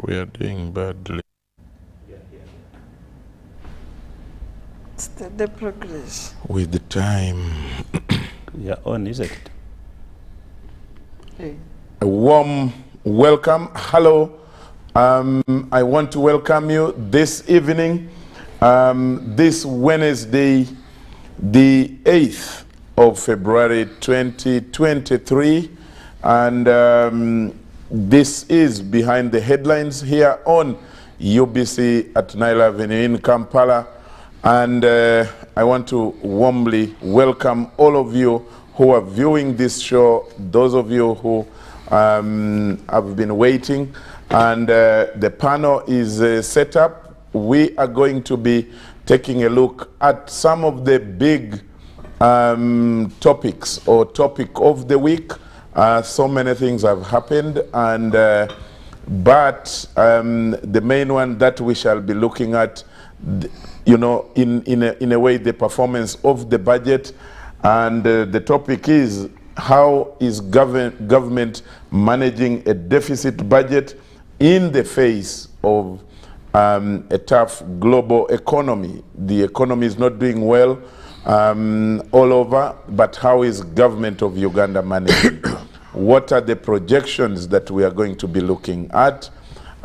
We are doing badly. Steady progress. With the time. Yeah, on, is it? Hey. A warm welcome. Hello. I want to welcome you this evening, this Wednesday, the 8th of February 2023. And this is Behind the Headlines here on UBC at Nile Avenue in Kampala. And I want to warmly welcome all of you who are viewing this show, those of you who have been waiting. And the panel is set up. We are going to be taking a look at some of the big topics or topic of the week. So many things have happened, and but the main one that we shall be looking at, you know, in a way, the performance of the budget, and the topic is how is government managing a deficit budget in the face of a tough global economy. The economy is not doing well all over, but how is government of Uganda managing? What are the projections that we are going to be looking at?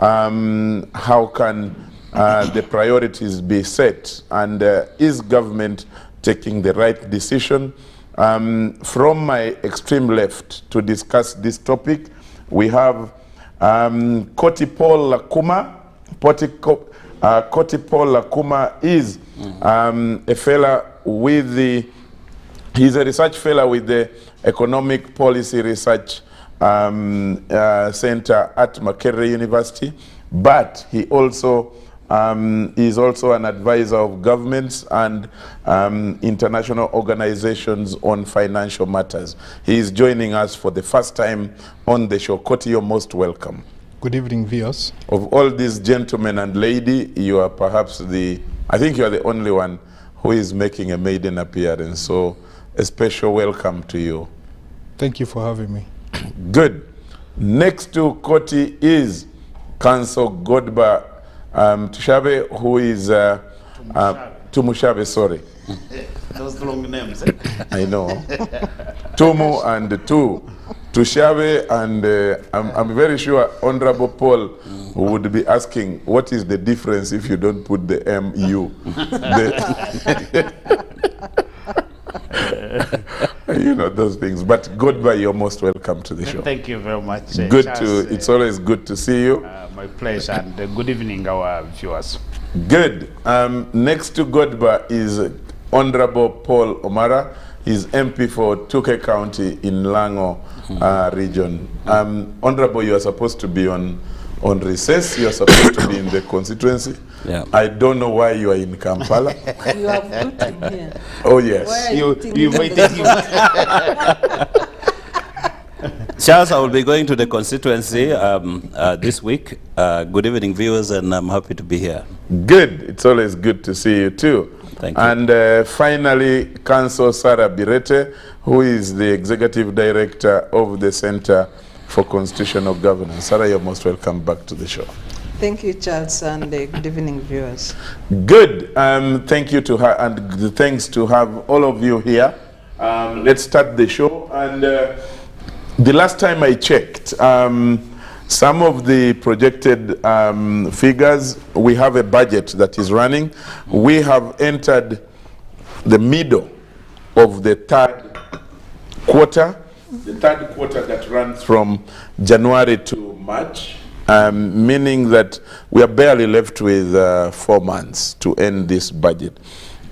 How can the priorities be set? And is government taking the right decision? From my extreme left to discuss this topic, we have Koti Paul Lakuma. Koti Paul Lakuma is a fellow with he's a research fellow with the Economic Policy Research Center at Makerere University, but he also is also an advisor of governments and international organizations on financial matters. He is joining us for the first time on the show. Koti, you're most welcome. Good evening, viewers. Of all these gentlemen and lady, you are perhaps I think you are the only one who is making a maiden appearance. So a special welcome to you. Thank you for having me. Good. Next to Koti is Council Godba Tushabe, who is Tumushabe, sorry. Those long names. I know. Tumu and Tu. Tushabe, and I'm very sure Honorable Paul would be asking, what is the difference if you don't put the MU? You know, those things. But Godby, you're most welcome to the show. Thank you very much. Good Charles, it's always good to see you. my pleasure, and good evening, our viewers. Good. Next to Godby is Honorable Paul Omara. He's MP for Tuke County in Lango region. Honorable, you are supposed to be on recess. You are supposed to be in the constituency. Yeah. I don't know why you are in Kampala. You have put him here. Oh, yes. Why You think waited him. Charles, I will be going to the constituency this week. Good evening, viewers, and I'm happy to be here. Good. It's always good to see you too. Thank you. And finally, Council Sarah Birete, who is the Executive Director of the Center for Constitutional Governance. Sarah, you're most welcome back to the show. Thank you, Charles, and good evening, viewers. Good. Thank you to her, and thanks to have all of you here. Let's start the show. And the last time I checked, some of the projected figures, we have a budget that is running. We have entered the middle of the third quarter that runs from January to March, meaning that we are barely left with 4 months to end this budget.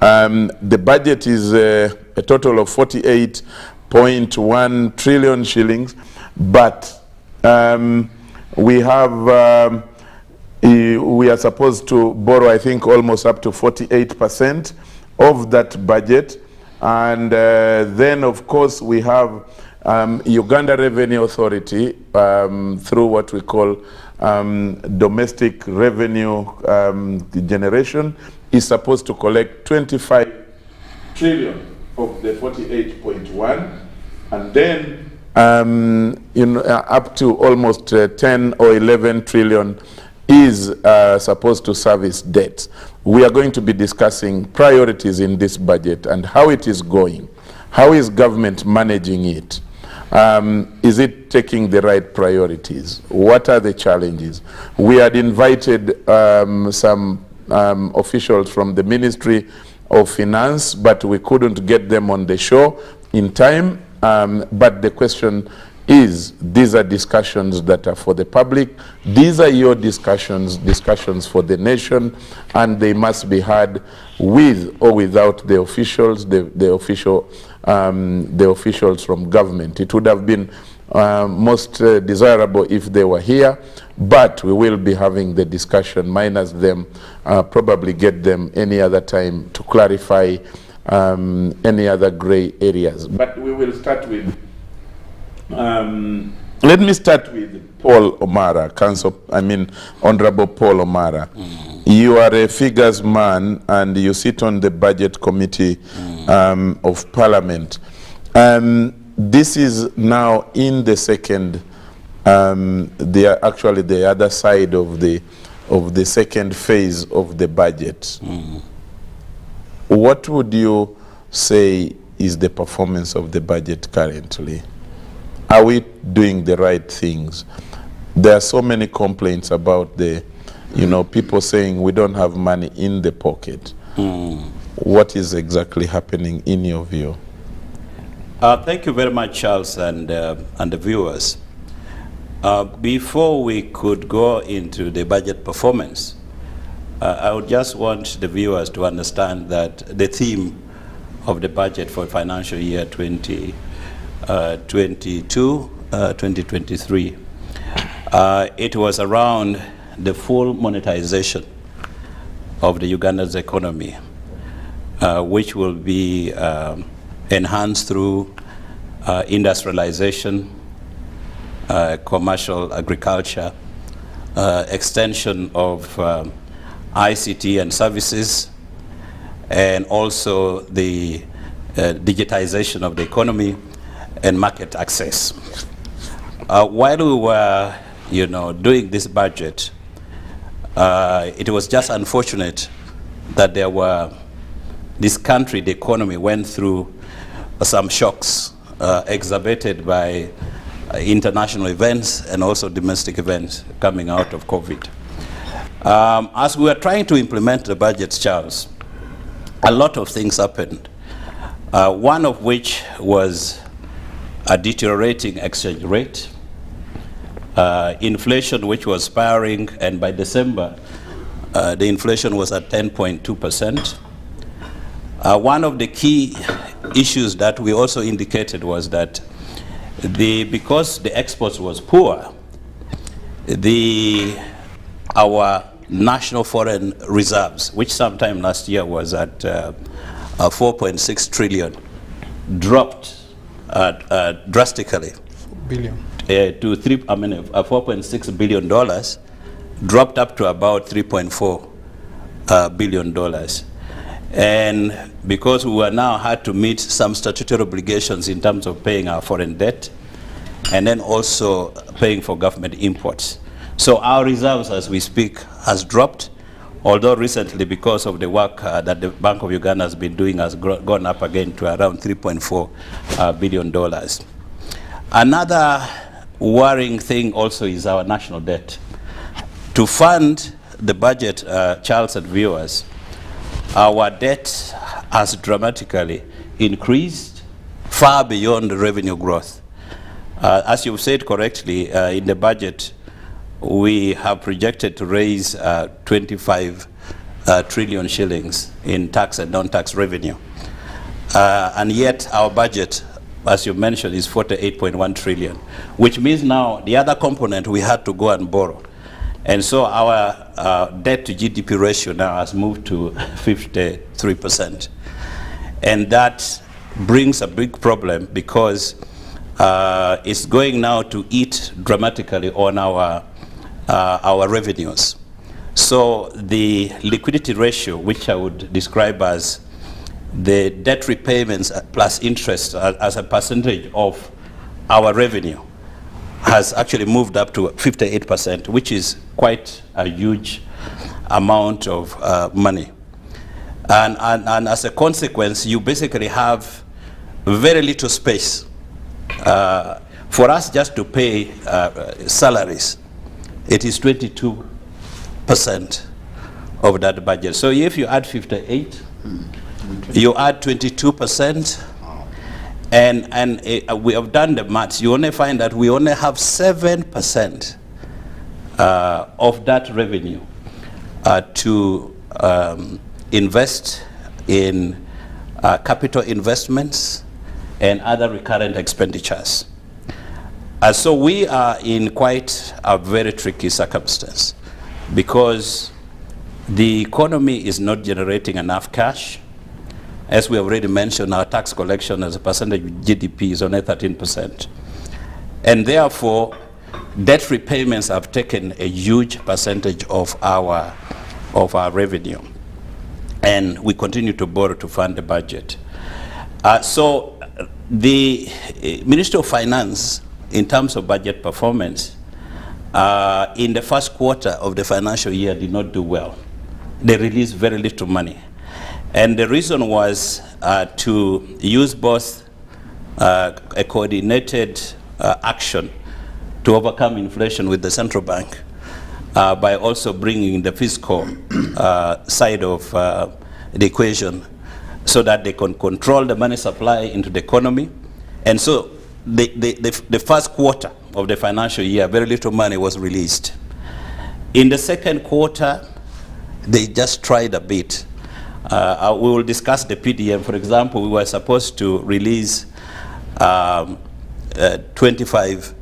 The budget is a total of 48.1 trillion shillings, but we have we are supposed to borrow, I think, almost up to 48% of that budget. And then, of course, we have Uganda Revenue Authority through what we call domestic revenue generation is supposed to collect 25 trillion of the 48.1, and then up to almost 10 or 11 trillion is supposed to service debts. We are going to be discussing priorities in this budget and how it is going. How is government managing it? Is it taking the right priorities? What are the challenges? We had invited some officials from the Ministry of Finance, but we couldn't get them on the show in time. But the question is, these are discussions that are for the public. These are your discussions for the nation, and they must be had with or without the officials, the officials from government. It would have been most desirable if they were here, but we will be having the discussion minus them, probably get them any other time to clarify any other gray areas. But we will start with, let me start with Paul Omara, Honorable Paul Omara. You are a figures man and you sit on the budget committee of Parliament. This is now in the second, actually the other side of the second phase of the budget. What would you say is the performance of the budget currently? Are we doing the right things? There are so many complaints about people saying we don't have money in the pocket. What is exactly happening in your view? Thank you very much, Charles, and the viewers. Before we could go into the budget performance, I would just want the viewers to understand that the theme of the budget for financial year 2022-2023, it was around the full monetization of the Uganda's economy, which will be enhanced through industrialization, commercial agriculture, extension of ICT and services, and also the digitization of the economy and market access. While we were, doing this budget, it was just unfortunate that this country, the economy, went through some shocks exacerbated by international events and also domestic events coming out of COVID. As we were trying to implement the budget, Charles, a lot of things happened. One of which was a deteriorating exchange rate, inflation which was spiraling, and by December, the inflation was at 10.2%. One of the key issues that we also indicated was that because the exports was poor, our national foreign reserves, which sometime last year was at 4.6 trillion, dropped drastically. Billion. To $4.6 billion, dropped up to about $3.4 billion. And because we were now had to meet some statutory obligations in terms of paying our foreign debt, and then also paying for government imports. So our reserves, as we speak, has dropped, although recently, because of the work that the Bank of Uganda has been doing, has gone up again to around $3.4 billion. Another worrying thing also is our national debt. To fund the budget, Charles and viewers, our debt has dramatically increased far beyond the revenue growth. As you've said correctly, in the budget, we have projected to raise 25 trillion shillings in tax and non-tax revenue. And yet our budget, as you mentioned, is 48.1 trillion, which means now the other component we had to go and borrow. And so our debt to GDP ratio now has moved to 53%. And that brings a big problem because it's going now to eat dramatically on our revenues. So the liquidity ratio, which I would describe as the debt repayments plus interest as a percentage of our revenue, has actually moved up to 58%, which is quite a huge amount of money. And as a consequence, you basically have very little space for us just to pay salaries. It is 22% of that budget. So if you add 58, you add 22%, and we have done the maths. You only find that we only have 7% of that revenue to invest in capital investments and other recurrent expenditures. So we are in quite a very tricky circumstance because the economy is not generating enough cash. As we already mentioned, our tax collection as a percentage of GDP is only 13%. And therefore, debt repayments have taken a huge percentage of our revenue. And we continue to borrow to fund the budget. So the Ministry of Finance, in terms of budget performance, in the first quarter of the financial year did not do well. They released very little money. And the reason was to use both a coordinated action to overcome inflation with the central bank by also bringing the fiscal side of the equation so that they can control the money supply into the economy. And so the first quarter of the financial year, very little money was released. In the second quarter, they just tried a bit. We will discuss the PDM. For example, we were supposed to release 25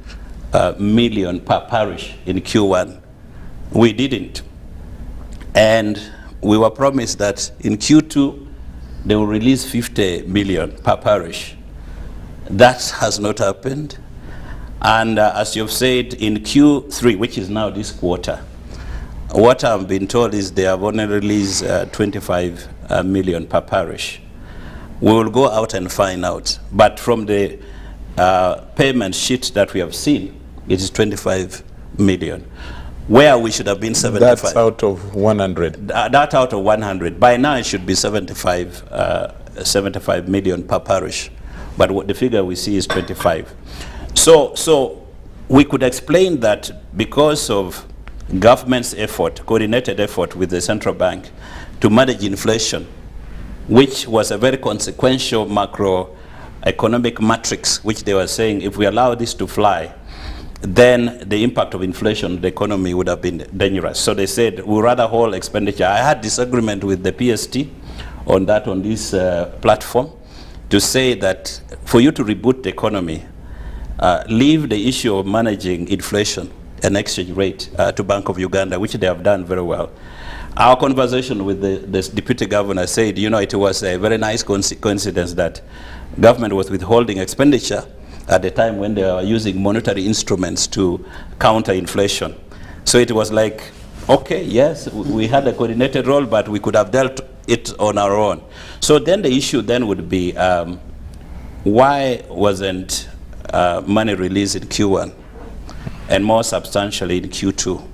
million per parish in Q1. We didn't. And we were promised that in Q2, they will release 50 million per parish. That has not happened. And as you've said, in Q3, which is now this quarter, what I've been told is they have only released 25 million per parish. We will go out and find out. But from the payment sheet that we have seen, it is 25 million. Where we should have been 75. That's out of 100. That out of 100. By now it should be 75 million per parish. But what the figure we see is 25. So we could explain that because of government's effort, coordinated effort with the central bank to manage inflation, which was a very consequential macroeconomic matrix, which they were saying if we allow this to fly, then the impact of inflation on the economy would have been dangerous. So they said, we'd rather hold expenditure. I had disagreement with the PST on that, on this platform, to say that for you to reboot the economy, leave the issue of managing inflation and exchange rate to Bank of Uganda, which they have done very well. Our conversation with the deputy governor said, you know, it was a very nice coincidence that government was withholding expenditure at the time when they were using monetary instruments to counter inflation. So it was like, okay, yes, we had a coordinated role, but we could have dealt it on our own. So then the issue then would be, why wasn't money released in Q1 and more substantially in Q2?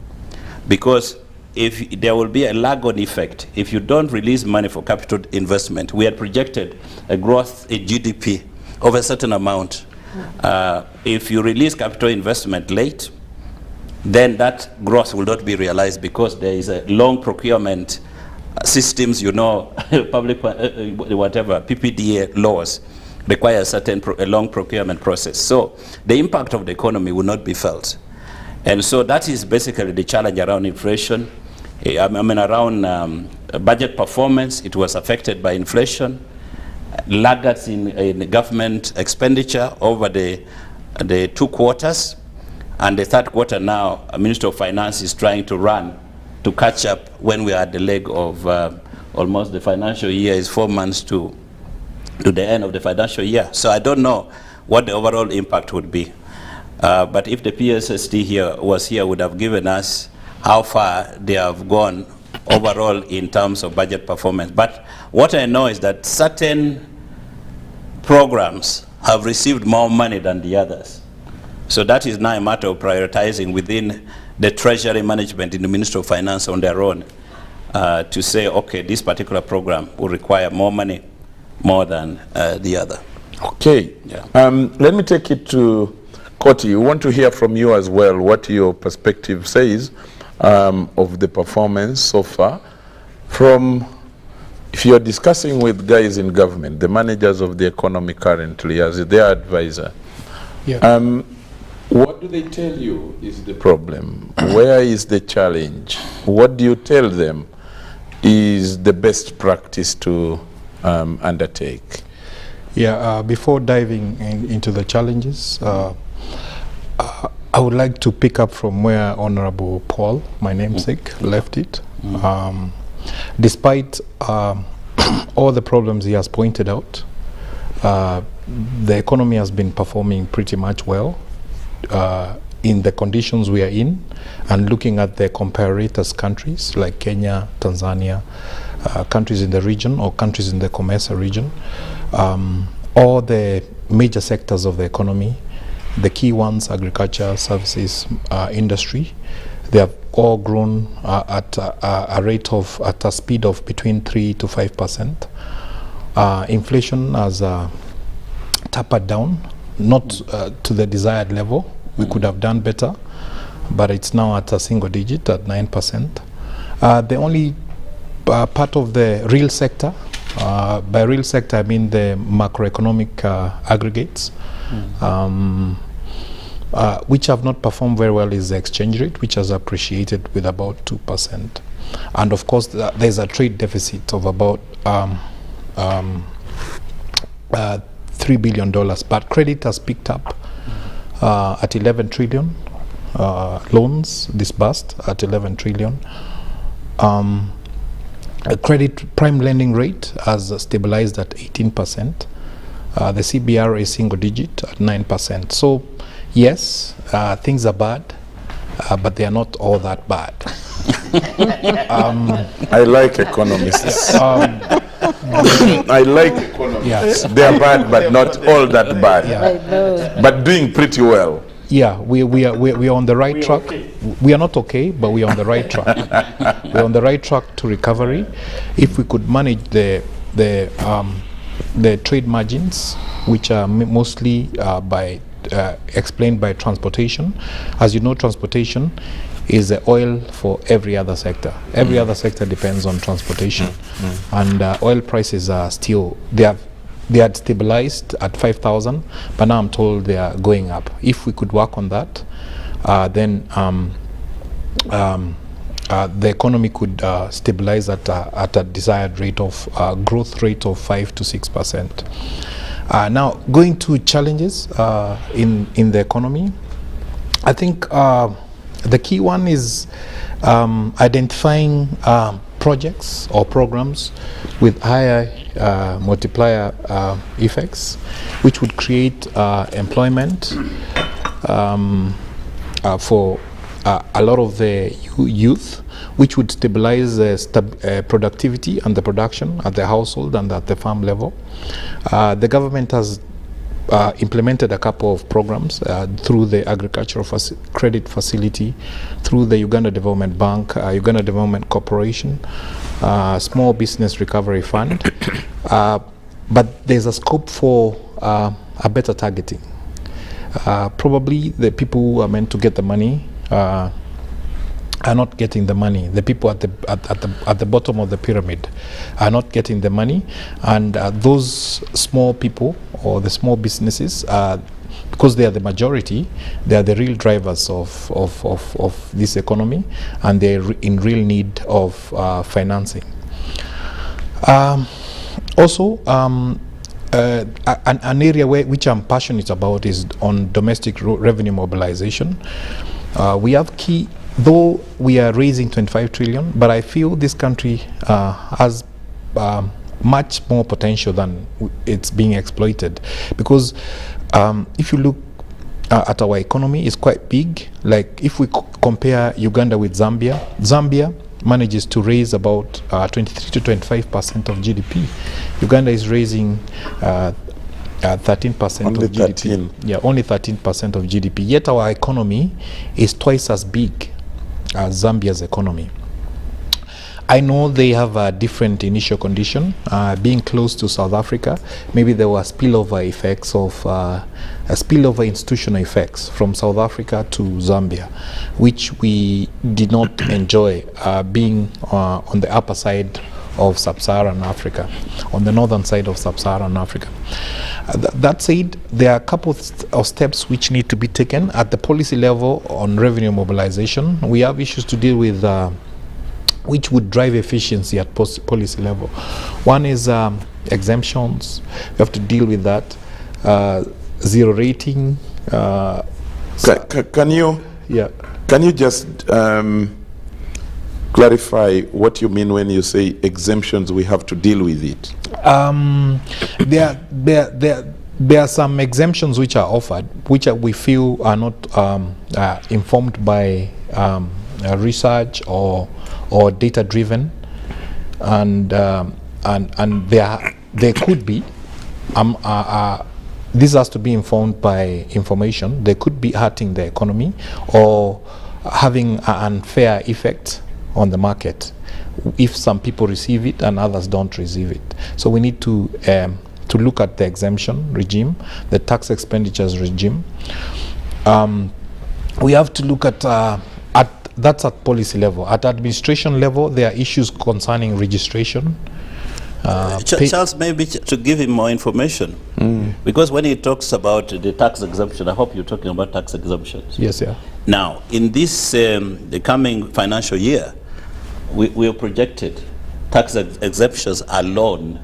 Because if there will be a lag-on effect, if you don't release money for capital investment, we had projected a growth in GDP of a certain amount. If you release capital investment late, then that growth will not be realized because there is a long procurement systems, you know, public, whatever, PPDA laws require a long procurement process. So the impact of the economy will not be felt. And so that is basically the challenge around inflation. I mean, around budget performance, it was affected by inflation. Laggards in government expenditure over the 2 quarters. And the 3rd quarter now, Minister of Finance is trying to run to catch up when we are at the leg of almost the financial year is 4 months to the end of the financial year. So I don't know what the overall impact would be. But if the PSST was here, would have given us how far they have gone overall in terms of budget performance. But what I know is that certain programs have received more money than the others. So that is now a matter of prioritizing within the Treasury management in the Ministry of Finance on their own to say, okay, this particular program will require more money, more than the other. Okay. Yeah. Let me take it to Koti. We want to hear from you as well what your perspective says of the performance so far. From, if you're discussing with guys in government, the managers of the economy currently as their advisor, Yeah. what do they tell you is the problem? Where is the challenge? What do you tell them is the best practice to undertake? Yeah, before diving into the challenges, I would like to pick up from where Honorable Paul, my namesake, left it. Despite all the problems he has pointed out, the economy has been performing pretty much well in the conditions we are in, and looking at the comparators countries like Kenya, Tanzania, countries in the region or countries in the COMESA region, all the major sectors of the economy, the key ones, agriculture, services, industry, they have all grown at a speed of between 3 to 5%. Inflation has tapered down, not to the desired level. We could have done better, but it's now at a single digit at 9%. The only part of the real sector, by real sector I mean the macroeconomic aggregates, which have not performed very well, is the exchange rate, which has appreciated with about 2%. And of course there's a trade deficit of about $3 billion, but credit has picked up at 11 trillion, loans disbursed at 11 trillion. Credit prime lending rate has stabilized at 18%. The CBR is single digit at 9%. So yes, things are bad, but they are not all that bad. I like economists. I like economists. Yes. They are bad, but not all that bad. Yeah. But doing pretty well. Yeah, we are on the right track. We are not okay, but we are on the right track. We're on the right track to recovery. If we could manage the trade margins, which are mostly explained by transportation. As you know, transportation is the oil for every other sector. Every other sector depends on transportation, and oil prices are still they had stabilized at 5,000, but now I'm told they are going up. If we could work on that, then the economy could stabilize at a desired rate of growth rate of 5 to 6%. Now, going to challenges in the economy, I think the key one is identifying projects or programs with higher multiplier effects, which would create employment for a lot of the youth, which would stabilize productivity and the production at the household and at the farm level. The government has implemented a couple of programs through the Agricultural Credit Facility, through the Uganda Development Bank, Uganda Development Corporation, Small Business Recovery Fund. But there's a scope for a better targeting. Probably the people who are meant to get the money are not getting the money. The people at the bottom of the pyramid are not getting the money, and those small people or the small businesses, because they are the majority, they are the real drivers of this economy, and they're in real need of financing. Also, an area which I'm passionate about is on domestic revenue mobilization. We have key, though we are raising 25 trillion, but I feel this country has much more potential than it's being exploited, because if you look at our economy, it's quite big. Like if we compare Uganda with Zambia, Zambia manages to raise about 23 to 25% of GDP. Uganda is raising 13% Only of GDP. 13. Yeah, only 13% of GDP. Yet our economy is twice as big as Zambia's economy. I know they have a different initial condition. Being close to South Africa, maybe there were spillover effects of spillover institutional effects from South Africa to Zambia, which we did not enjoy being on the upper side of sub-Saharan Africa, on the northern side of sub-Saharan Africa. That said, there are a couple of steps which need to be taken at the policy level on revenue mobilization. We have issues to deal with which would drive efficiency at policy level. One is exemptions. We have to deal with that. Zero rating. Can you just clarify what you mean when you say exemptions? We have to deal with it. There are some exemptions which are offered, which we feel are not informed by research or data driven, and there could be. This has to be informed by information. They could be hurting the economy or having an unfair effect on the market if some people receive it and others don't receive it. So we need to look at the exemption regime, the tax expenditures regime. We have to look at that's at policy level. At administration level, there are issues concerning registration. Charles, maybe to give him more information, because when he talks about the tax exemption, I hope you're talking about tax exemptions. Yes, yeah. Now, in this the coming financial year, we are projected tax exemptions alone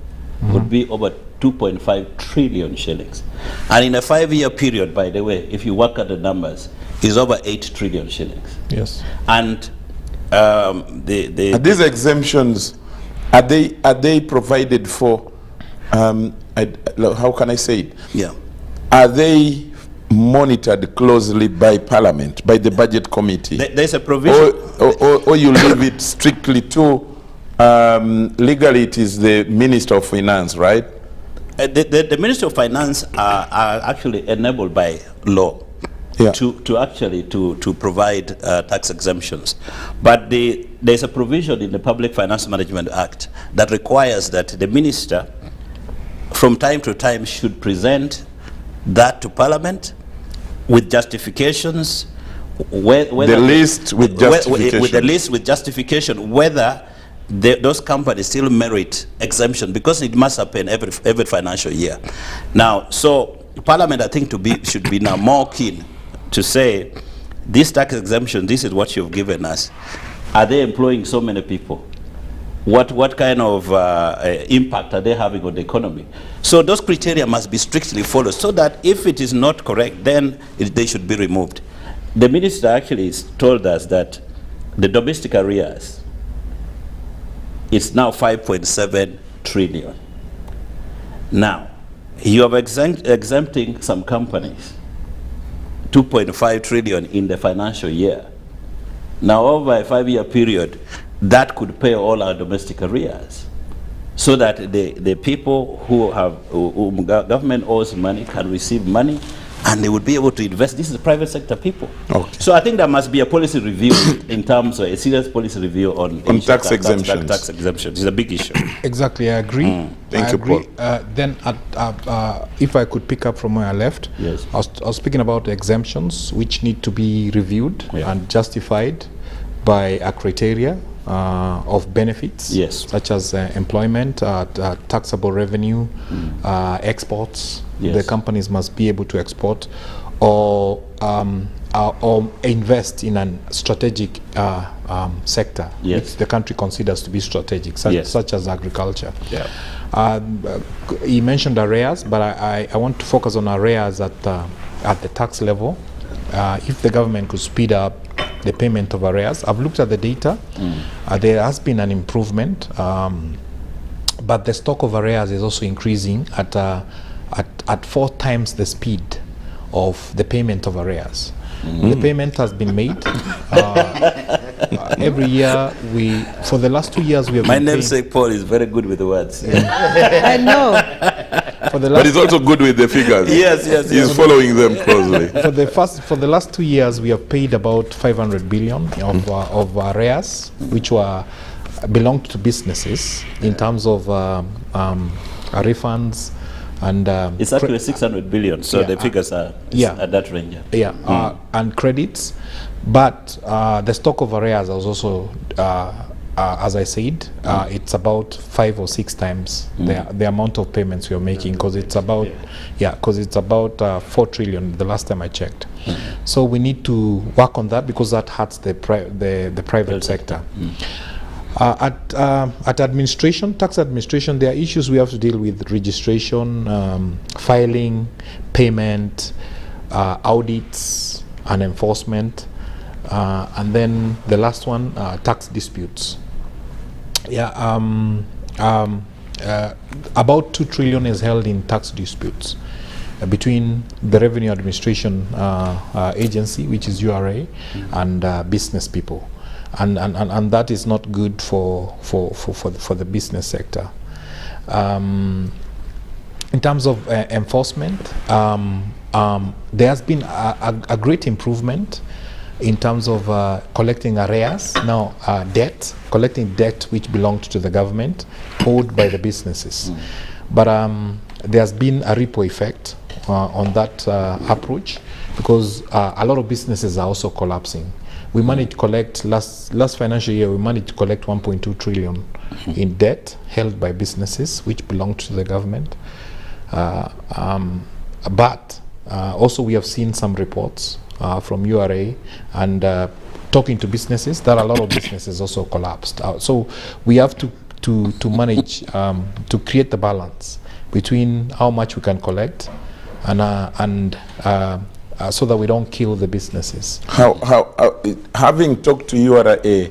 would be over 2.5 trillion shillings. And in a 5-year period, by the way, if you work at the numbers, is over 8 trillion shillings. Yes. And Are these exemptions, are they provided for, how can I say it? Yeah. Are they monitored closely by Parliament, by the Budget Committee? There's a provision. Or you leave it strictly to, legally it is the Minister of Finance, right? The Ministry of Finance are actually enabled by law to actually provide tax exemptions. But there's a provision in the Public Finance Management Act that requires that the minister from time to time should present that to Parliament with justifications, whether the list with justification. with the list with justification whether those companies still merit exemption, because it must happen every financial year. Now, so Parliament, I think, should be now more keen to say, this tax exemption, this is what you've given us. Are they employing so many people? What kind of impact are they having on the economy? So those criteria must be strictly followed, so that if it is not correct, then they should be removed. The minister actually told us that the domestic arrears is now 5.7 trillion. Now, you are exempting some companies, 2.5 trillion in the financial year. Now, over a 5-year period, that could pay all our domestic arrears, so that the people who government owes money can receive money, and they would be able to invest. This is private sector people. Okay. So I think there must be a policy review in terms of a serious policy review on tax exemptions. Tax exemptions. It's a big issue. Exactly, I agree. Thank you, Paul. Then, if I could pick up from where I left, yes. I was speaking about exemptions which need to be reviewed and justified by a criteria of benefits, yes, such as employment, taxable revenue, exports. Yes. The companies must be able to export or invest in a strategic sector, yes, which the country considers to be strategic, such as agriculture. Yeah. He mentioned arrears, but I want to focus on arrears at the tax level. If the government could speed up the payment of arrears. I've looked at the data. There has been an improvement, but the stock of arrears is also increasing at 4 times the speed of the payment of arrears. The payment has been made. Every year, for the last 2 years, we have My namesake Paul is very good with the words. I know. for the But he's last also good with the figures. Yes, yes, He's yes. following them closely. for the last 2 years, we have paid about 500 billion of arrears, which belonged to businesses in terms of refunds and It's actually 600 billion, so Yeah, the figures are yeah. at that range. Yeah. and credits. But the stock of arrears was also, as I said, it's about 5 or 6 times the amount of payments we are making, because it's about 4 trillion the last time I checked. So we need to work on that, because that hurts the private sector. At administration, tax administration, there are issues we have to deal with: registration, filing, payment, audits, and enforcement, and then the last one, tax disputes. About 2 trillion is held in tax disputes between the Revenue Administration Agency, which is URA, and business people. And that is not good for the business sector. In terms of enforcement, there has been a great improvement in terms of collecting arrears, now collecting debt which belonged to the government, owed by the businesses. But there has been a ripple effect on that approach, because a lot of businesses are also collapsing. We managed to collect, last financial year, we managed to collect 1.2 trillion in debt held by businesses which belonged to the government. But also we have seen some reports from URA and talking to businesses that a lot of businesses also collapsed. So we have to manage to create the balance between how much we can collect and so that we don't kill the businesses. Having talked to URA,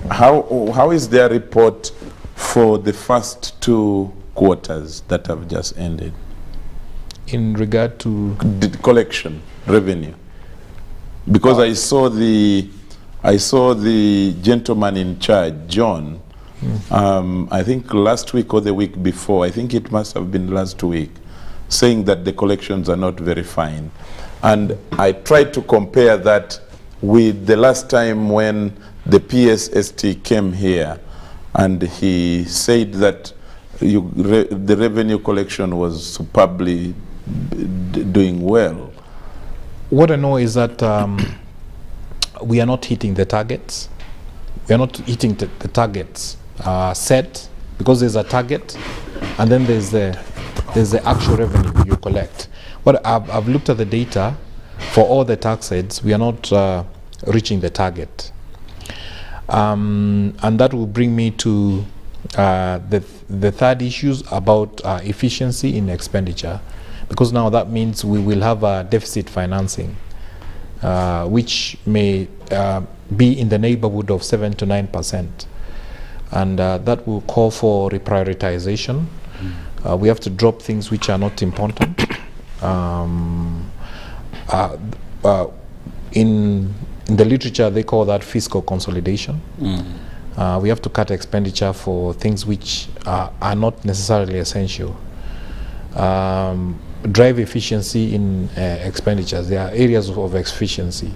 how is their report for the first 2 quarters that have just ended? In regard to The collection revenue, because I saw the gentleman in charge, John, I think last week or the week before, I think it must have been last week, saying that the collections are not very fine. And I tried to compare that with the last time when the PSST came here, and he said that the revenue collection was superbly doing well. what I know is that we are not hitting the targets. We are not hitting the targets set, because there's a target, and then there's the actual revenue you collect. But I've looked at the data for all the tax heads. We are not reaching the target, and that will bring me to the third issues about efficiency in expenditure, because now that means we will have a deficit financing, which may be in the neighborhood of 7 to 9%, and that will call for reprioritization. We have to drop things which are not important. In the literature, they call that fiscal consolidation. We have to cut expenditure for things which are not necessarily essential. Drive efficiency in expenditures. There are areas of efficiency.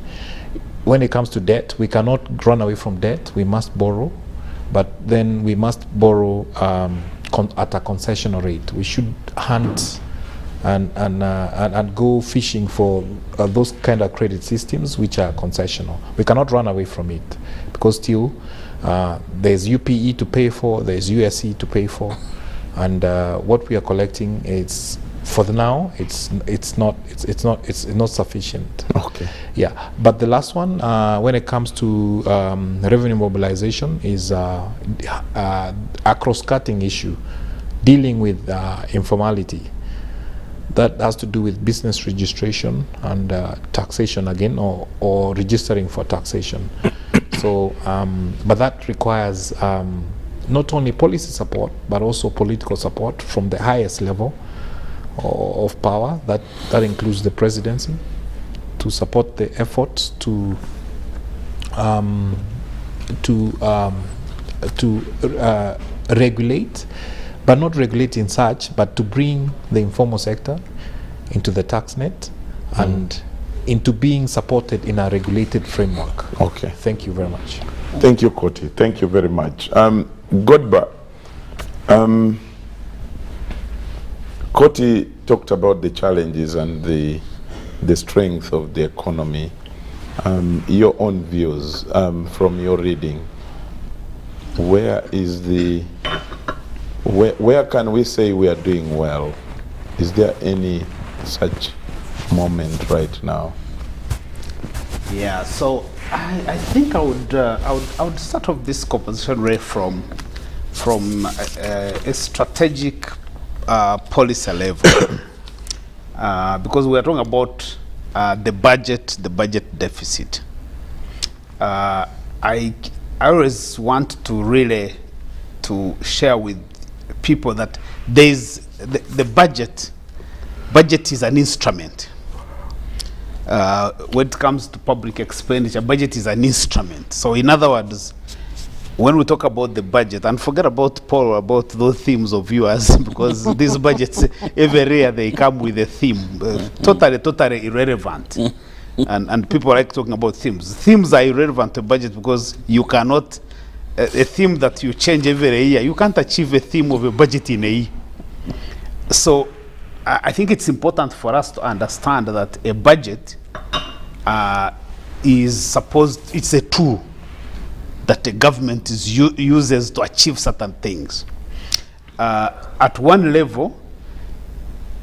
When it comes to debt, we cannot run away from debt. We must borrow, but then we must borrow at a concessional rate. We should hunt and go fishing for those kind of credit systems which are concessional. We cannot run away from it, because still there's UPE to pay for, there's USC to pay for, and what we are collecting is, for the now, it's not sufficient. Okay. Yeah, but the last one, when it comes to revenue mobilization, is a cross-cutting issue, dealing with informality. That has to do with business registration and taxation again, or registering for taxation. So, but that requires not only policy support, but also political support from the highest level of power. That includes the presidency, to support the efforts to regulate, but not regulating such, but to bring the informal sector into the tax net and into being supported in a regulated framework. Okay. Thank you very much. Thank you, Koti. Thank you very much. Godba, Koti talked about the challenges and the strength of the economy. Your own views from your reading. Where can we say we are doing well? Is there any such moment right now? Yeah, so I think I would start off this conversation right from a strategic policy level, because we are talking about the budget deficit. I always want to really to share with people that there's the budget is an instrument. When it comes to public expenditure, budget is an instrument. So in other words, when we talk about the budget, and forget about Paul, about those themes of yours, because these budgets, every year they come with a theme, totally irrelevant. And people like talking about themes. Themes are irrelevant to budget because you cannot, a theme that you change every year, you can't achieve a theme of a budget in a year. So I think it's important for us to understand that a budget it's a tool that the government uses to achieve certain things. At one level,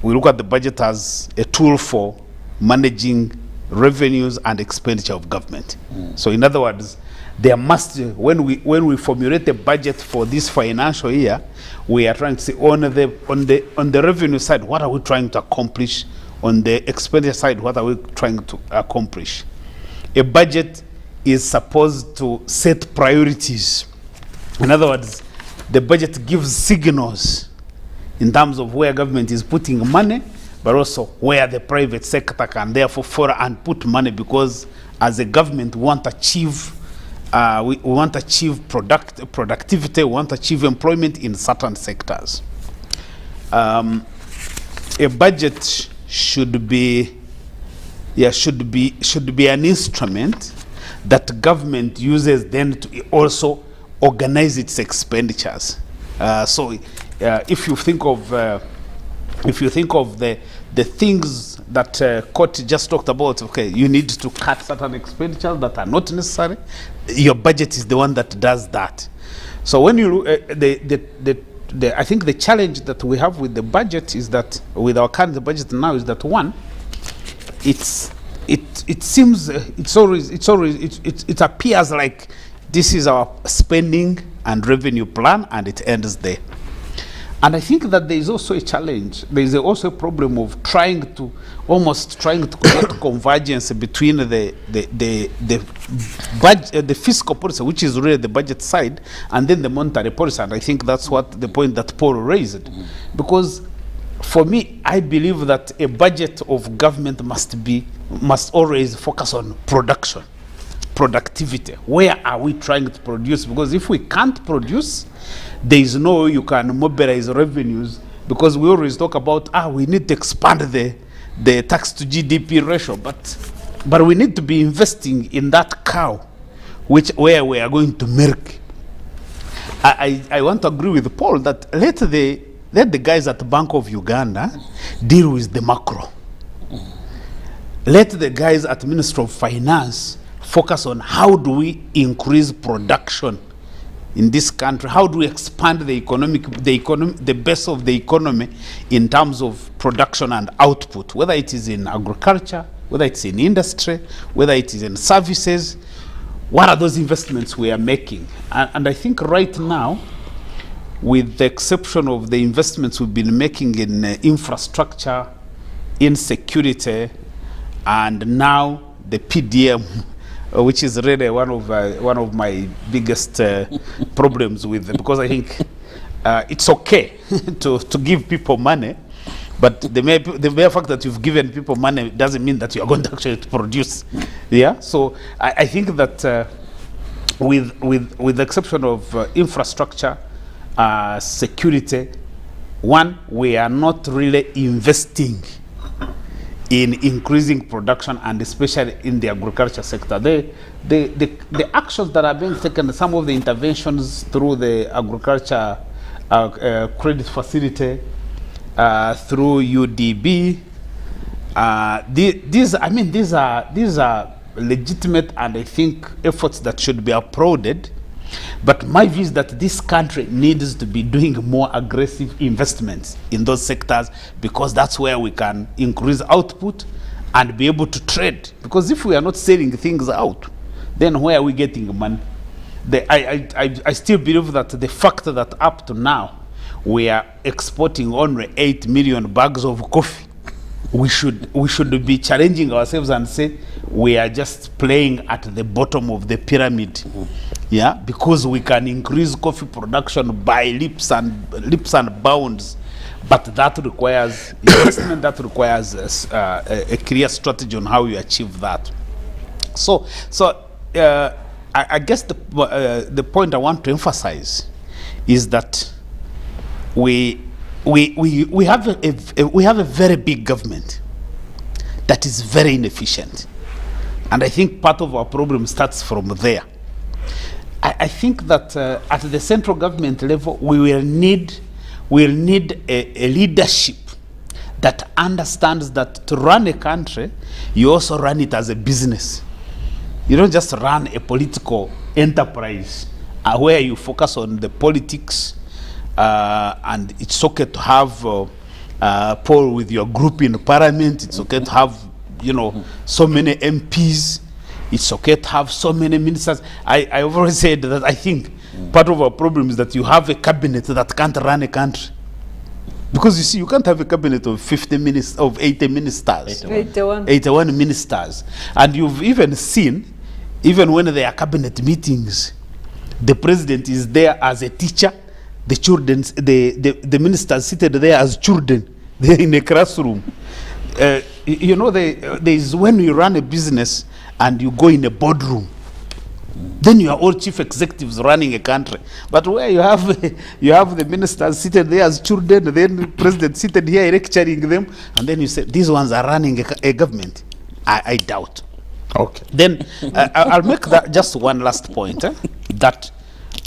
we look at the budget as a tool for managing revenues and expenditure of government. So in other words, there must, when we formulate a budget for this financial year, we are trying to see on the revenue side, what are we trying to accomplish? On the expenditure side, what are we trying to accomplish? A budget is supposed to set priorities. In other words, the budget gives signals in terms of where government is putting money, but also where the private sector can therefore follow and put money, because as a government we want to achieve we want to achieve productivity, we want to achieve employment in certain sectors. A budget should be an instrument that government uses then to also organize its expenditures. If you think of the things that Koti just talked about, okay, you need to cut certain expenditures that are not necessary. Your budget is the one that does that. So when you I think the challenge that we have with the budget is that with our current budget now is that one, it seems it appears like this is our spending and revenue plan and it ends there. And I think that there is also a challenge. There is also a problem of trying to create convergence between the fiscal policy, which is really the budget side, and then the monetary policy. And I think that's what the point that Paul raised. Because for me, I believe that a budget of government must always focus on production, productivity. Where are we trying to produce? Because if we can't produce, there is no way you can mobilize revenues, because we always talk about we need to expand the tax to GDP ratio, but we need to be investing in that cow where we are going to milk. I want to agree with Paul that let the guys at the Bank of Uganda deal with the macro. Let the guys at Ministry of Finance focus on how do we increase production in this country, how do we expand the base of the economy in terms of production and output, whether it is in agriculture, whether it's in industry, whether it is in services. What are those investments we are making? And I think right now, with the exception of the investments we've been making in infrastructure, in security, and now the PDM, which is really one of my biggest problems with, because I think it's okay to give people money, but the mere fact that you've given people money doesn't mean that you are going to actually produce. Yeah. So I think that with the exception of infrastructure, security, one, we are not really investing in increasing production, and especially in the agriculture sector. The actions that are being taken, some of the interventions through the agriculture credit facility, through UDB, these are legitimate, and I think efforts that should be applauded. But my view is that this country needs to be doing more aggressive investments in those sectors, because that's where we can increase output and be able to trade. Because if we are not selling things out, then where are we getting money? I still believe that the fact that up to now we are exporting only 8 million bags of coffee, we should be challenging ourselves and say we are just playing at the bottom of the pyramid. Yeah, because we can increase coffee production by leaps and bounds, but that requires investment, that requires a clear strategy on how you achieve that. So I guess the point I want to emphasize is that we have a very big government that is very inefficient, and I think part of our problem starts from there. I think that at the central government level, we will need a leadership that understands that to run a country, you also run it as a business. You don't just run a political enterprise where you focus on the politics, and it's okay to have Paul with your group in parliament. It's okay to have, so many MPs. It's okay to have so many ministers. I always said that I think part of our problem is that you have a cabinet that can't run a country. Because you see, you can't have a cabinet of 80 ministers. 81 ministers. And you've even seen, even when there are cabinet meetings, the president is there as a teacher, the children, the ministers seated there as children. They're in a classroom. There is when you run a business and you go in a boardroom, then you are all chief executives running a country. But where you have the ministers seated there as children, then the president seated here lecturing them, and then you say these ones are running a government. I doubt. Okay. Then I'll make that just one last point. That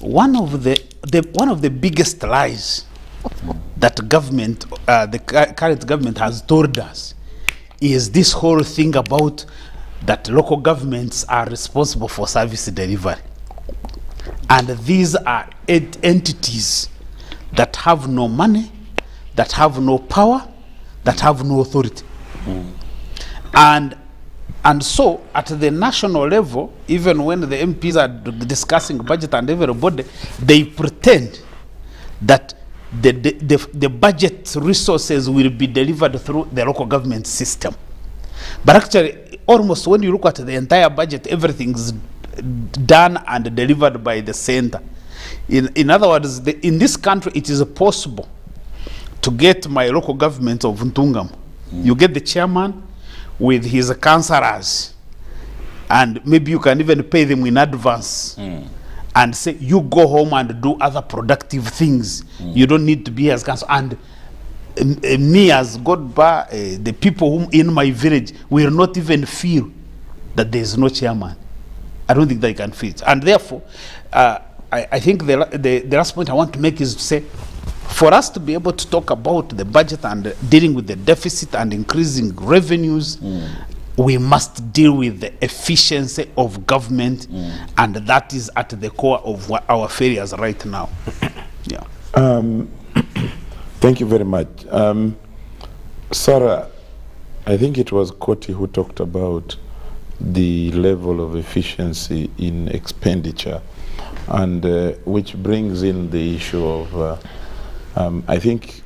one of the biggest lies that government, the current government has told us, is this whole thing about that local governments are responsible for service delivery. And these are entities that have no money, that have no power, that have no authority. And so at the national level, even when the MPs are discussing budget and everybody, they pretend that the budget resources will be delivered through the local government system. But actually, almost when you look at the entire budget, everything's done and delivered by the center. In other words, in this country, it is possible to get my local government of Ntungam. You get the chairman with his councillors, and maybe you can even pay them in advance, and say, you go home and do other productive things. You don't need to be as council. And me as Godba, the people whom in my village will not even feel that there is no chairman. I don't think they can feel it. And therefore, I think the last point I want to make is to say, for us to be able to talk about the budget and dealing with the deficit and increasing revenues, we must deal with the efficiency of government, and that is at the core of what our failures right now. Yeah. Thank you very much. Sarah, I think it was Koti who talked about the level of efficiency in expenditure, and which brings in the issue of, I think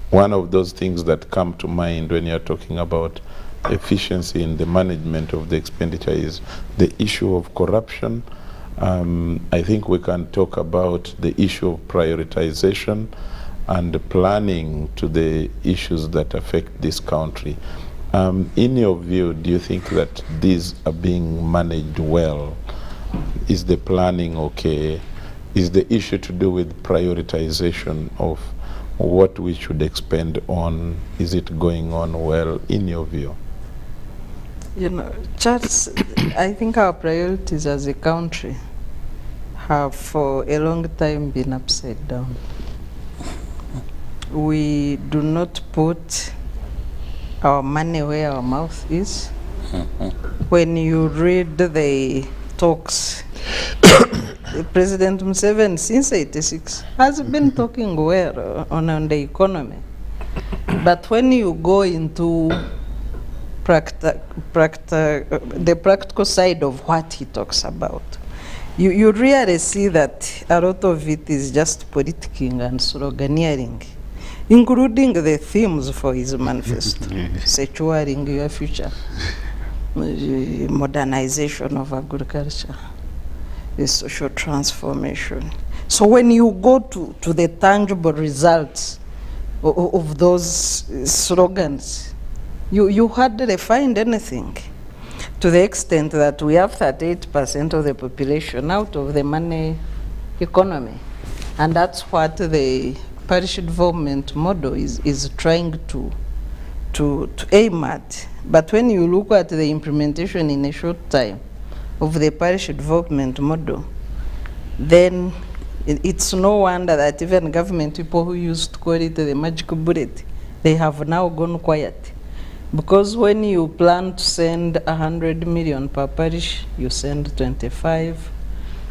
one of those things that come to mind when you're talking about efficiency in the management of the expenditure is the issue of corruption. I think we can talk about the issue of prioritization and planning to the issues that affect this country. In your view, do you think that these are being managed well? Is the planning okay? Is the issue to do with prioritization of what we should expend on? Is it going on well in your view? You know, Charles, I think our priorities as a country have for a long time been upside down. We do not put our money where our mouth is. When you read the talks, President Museveni since '86 has been talking well on the economy. But when you go into the practical side of what he talks about, you really see that a lot of it is just politicking and sloganeering, including the themes for his manifesto, securing your future, modernization of agriculture, the social transformation. So when you go to the tangible results of those slogans, you hardly find anything, to the extent that we have 38% of the population out of the money economy. And that's what the parish development model is trying to aim at. But when you look at the implementation in a short time of the parish development model, then it's no wonder that even government people who used to call it the magic bullet, they have now gone quiet. Because when you plan to send 100 million per parish, you send 25.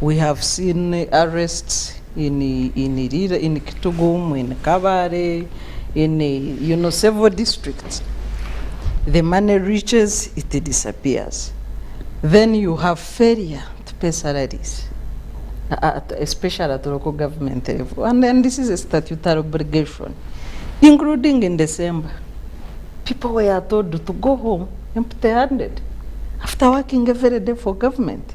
We have seen arrests in Kitugum, in Kabare, in several districts. The money reaches, it disappears. Then you have failure to pay salaries, especially at the local government level. And then this is a statutory obligation, including in December. People were told to go home empty-handed after working every day for government,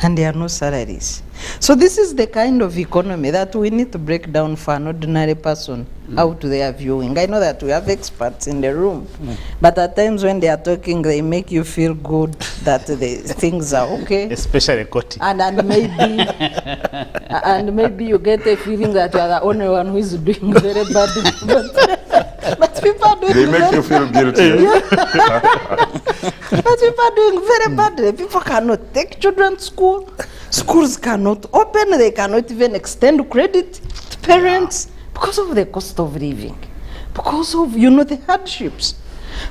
and there are no salaries. So this is the kind of economy that we need to break down for an ordinary person out there viewing. I know that we have experts in the room, but at times when they are talking, they make you feel good that the things are okay. Especially Koti. And maybe you get a feeling that you are the only one who is doing very badly. But people are doing They make you feel guilty. But people are doing very badly. People cannot take children to school. Schools cannot open. They cannot even extend credit to parents because of the cost of living, because of, the hardships.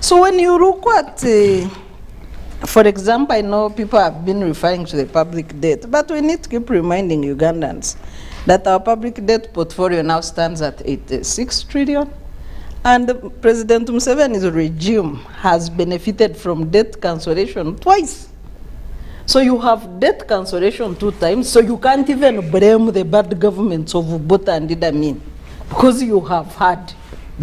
So when you look at, for example, I know people have been referring to the public debt, but we need to keep reminding Ugandans that our public debt portfolio now stands at 86 trillion. And President Museveni's regime has benefited from debt cancellation twice. So you have debt cancellation 2 times, so you can't even blame the bad governments of Bota and Idi Amin, because you have had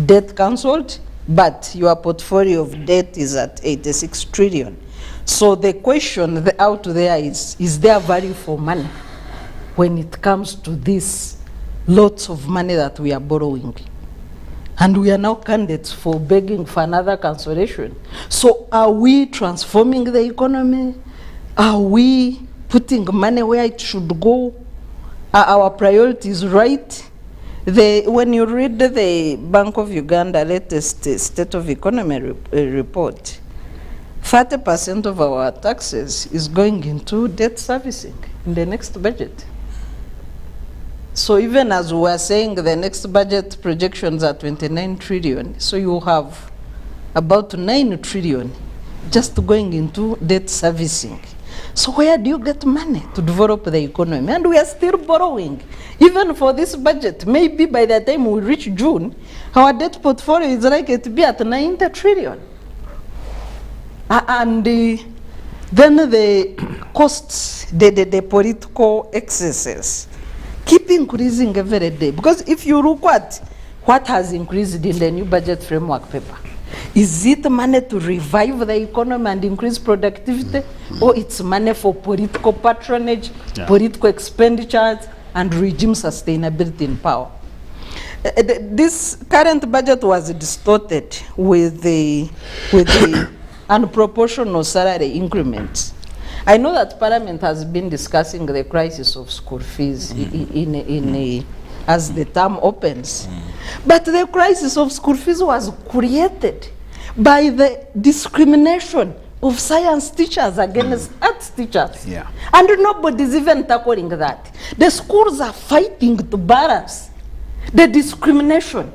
debt cancelled, but your portfolio of debt is at 86 trillion. So the question out there is there value for money when it comes to this lots of money that we are borrowing? And we are now candidates for begging for another cancellation. So are we transforming the economy? Are we putting money where it should go? Are our priorities right? When you read the Bank of Uganda latest State of Economy report, 30% of our taxes is going into debt servicing in the next budget. So even as we are saying, the next budget projections are 29 trillion, so you have about 9 trillion just going into debt servicing. So where do you get money to develop the economy? And we are still borrowing. Even for this budget, maybe by the time we reach June, our debt portfolio is likely to be at 90 trillion. And then the costs, the political excesses, keep increasing every day. Because if you look at what has increased in the new budget framework paper, is it money to revive the economy and increase productivity, or it's money for political patronage, political expenditures, and regime sustainability in power? This current budget was distorted with the unproportional salary increments. I know that Parliament has been discussing the crisis of school fees as the term opens. But the crisis of school fees was created by the discrimination of science teachers against arts teachers. Yeah. And nobody's even tackling that. The schools are fighting to balance the discrimination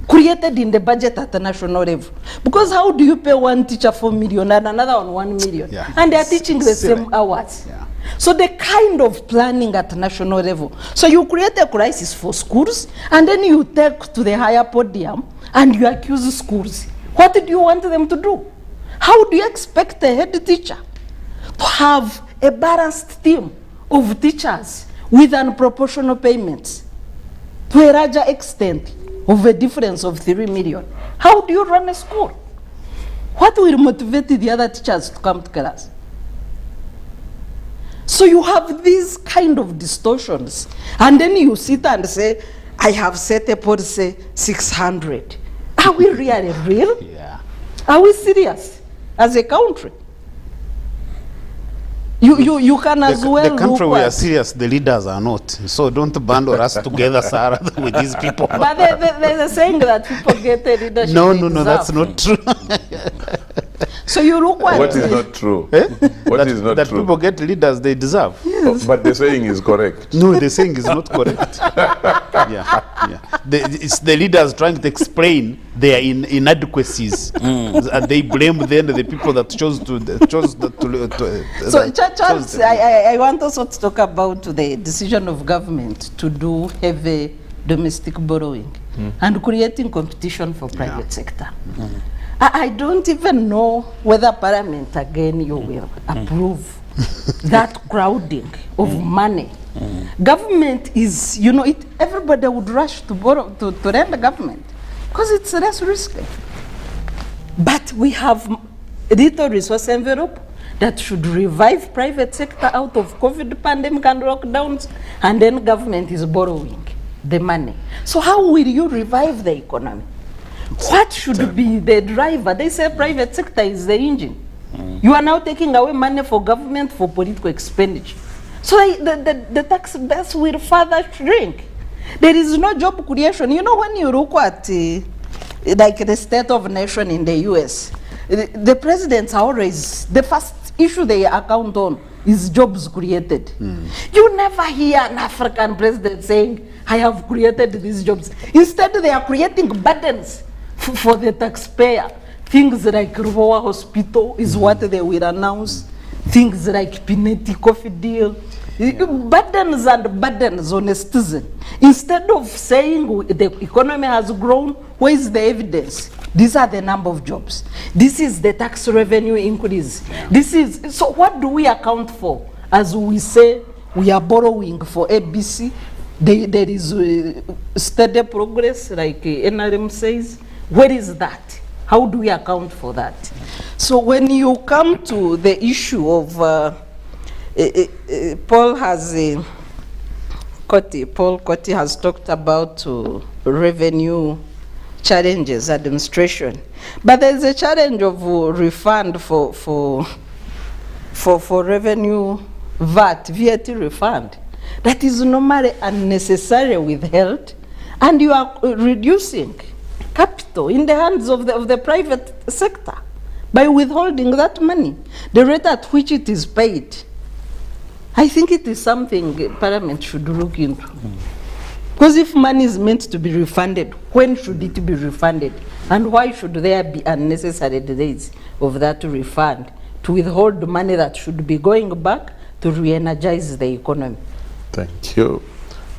created in the budget at the national level. Because how do you pay one teacher 4 million and another one 1 million? Yeah. And they are teaching the Silly. same hours. Yeah. So the kind of planning at national level. So you create a crisis for schools, and then you take to the higher podium and you accuse schools. What do you want them to do? How do you expect a head teacher to have a balanced team of teachers with unproportional payments to a larger extent of a difference of 3 million? How do you run a school? What will motivate the other teachers to come to class? So you have these kind of distortions, and then you sit and say, I have set a policy 600. Are we really real? Yeah. Are we serious as a country? You can as well The country look we are at- serious, the leaders are not. So don't bundle us together, Sarah, with these people. But they're saying that people get a leadership. No, they no, no, that's deserve. not true. So you look at What is not true? Eh? What that, is not that true? people get leaders they deserve. Oh, but the saying is correct. No, the saying is not correct. Yeah. It's the leaders trying to explain their inadequacies, and they blame then the people that chose to So, that chose Charles, them. I want also to talk about the decision of government to do heavy domestic borrowing and creating competition for private sector. I don't even know whether Parliament, again, you will approve that crowding of money. Government is, everybody would rush to borrow, to rent the government because it's less risky. But we have little resource envelope that should revive private sector out of COVID pandemic and lockdowns, and then government is borrowing the money. So how will you revive the economy? What should be the driver? They say private sector is the engine. You are now taking away money for government for political expenditure. So the tax base will further shrink. There is no job creation. When you look at like the state of nation in the US, the presidents are always, the first issue they account on is jobs created. You never hear an African president saying, I have created these jobs. Instead, they are creating burdens for the taxpayer. Things like Ruvoa Hospital is what they will announce. Things like Pineti Coffee Deal. Burdens and burdens on a citizen. Instead of saying the economy has grown, where is the evidence? These are the number of jobs. This is the tax revenue increase. So what do we account for? As we say, we are borrowing for ABC. There is steady progress, like NRM says. Where is that? How do we account for that? So when you come to the issue of, Paul Coty has talked about revenue challenges, administration. But there's a challenge of refund for revenue VAT refund. That is normally unnecessarily withheld, and you are reducing capital in the hands of the private sector by withholding that money. The rate at which it is paid, I think it is something Parliament should look into. Because if money is meant to be refunded, when should it be refunded? And why should there be unnecessary delays of that refund to withhold money that should be going back to re-energize the economy? Thank you.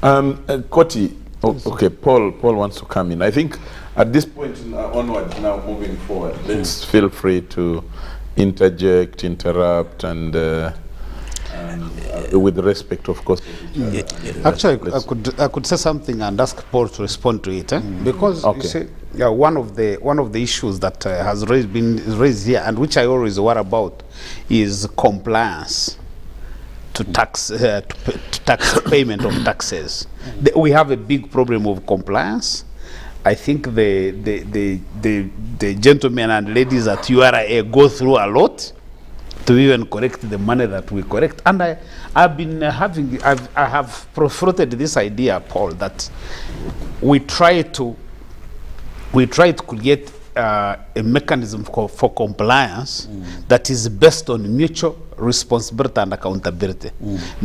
Coty, okay, Paul wants to come in. I think at this point onward, now moving forward, let's feel free to interject, interrupt, and with respect, of course. Actually, I could say something and ask Paul to respond to it, because you see, one of the issues that has been raised here, and which I always worry about, is compliance to tax tax payment of taxes. We have a big problem of compliance. I think the gentlemen and ladies at URA go through a lot to even collect the money that we collect. And I've been I have floated this idea, Paul, that we try to create a mechanism for compliance that is based on mutual responsibility and accountability.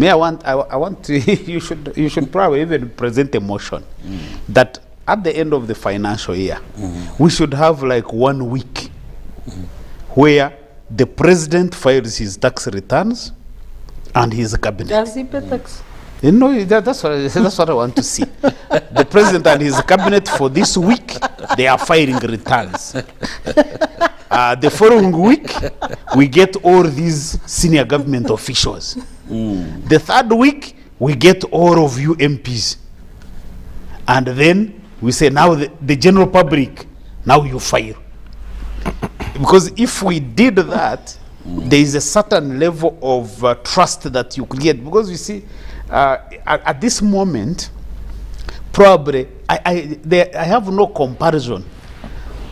I want to you should probably even present a motion that at the end of the financial year we should have like 1 week where the president files his tax returns and his cabinet. Does he pay tax? You know, that's what I want to see. The president and his cabinet for this week, they are filing returns. The following week, we get all these senior government officials. The third week, we get all of you MPs. And then we say, now the general public, now you file. Because if we did that, there is a certain level of trust that you could get. Because you see, at this moment, probably I have no comparison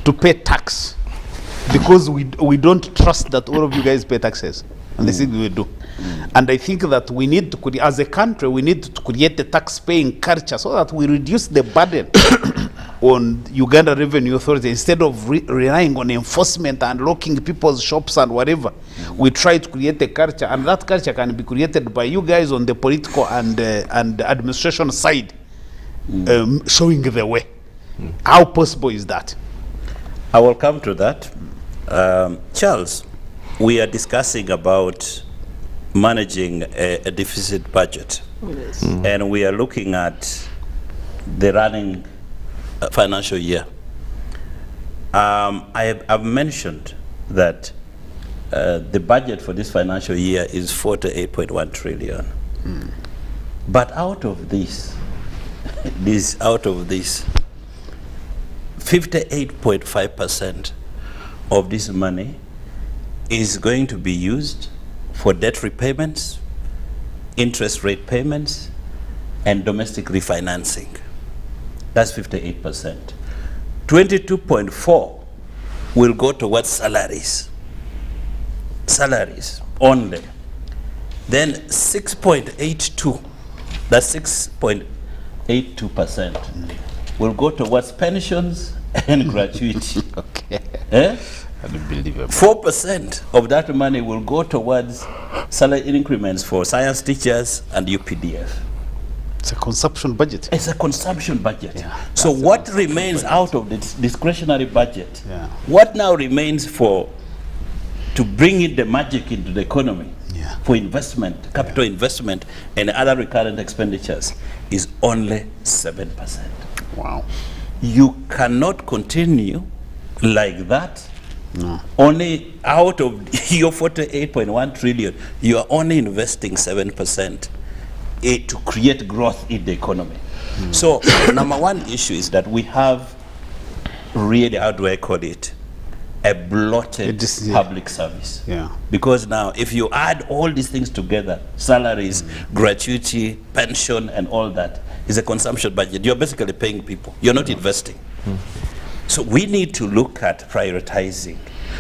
to pay tax, because we don't trust that all of you guys pay taxes, and they think we do. And I think that we need to, as a country, we need to create a tax-paying culture so that we reduce the burden on Uganda Revenue Authority. Instead of relying on enforcement and locking people's shops and whatever, we try to create a culture, and that culture can be created by you guys on the political and administration side, showing the way. How possible is that? I will come to that. Charles, we are discussing about managing a deficit budget. Yes. And we are looking at the running financial year. I've mentioned that the budget for this financial year is 48.1 trillion. But out of this, 58.5% of this money is going to be used for debt repayments, interest rate payments, and domestic refinancing. That's 58%. 22.4 will go towards salaries only. Then 6.82, that's 6.82% will go towards pensions and gratuity. Okay. Unbelievable. 4% of that money will go towards salary increments for science teachers and UPDF. It's a consumption budget. It's a consumption budget. Yeah, so what remains out of this discretionary budget? Yeah. What now remains to bring in the magic into the economy, yeah, for investment, capital investment, and other recurrent expenditures is only 7%. Wow. You cannot continue like that. No. Only out of your 48.1 trillion, you are only investing 7% to create growth in the economy. So number one issue is that we have really, how do I call it, a bloated public service. Yeah. Because now if you add all these things together, salaries, gratuity, pension, and all that, is a consumption budget. You're basically paying people. You're not investing. So we need to look at prioritizing,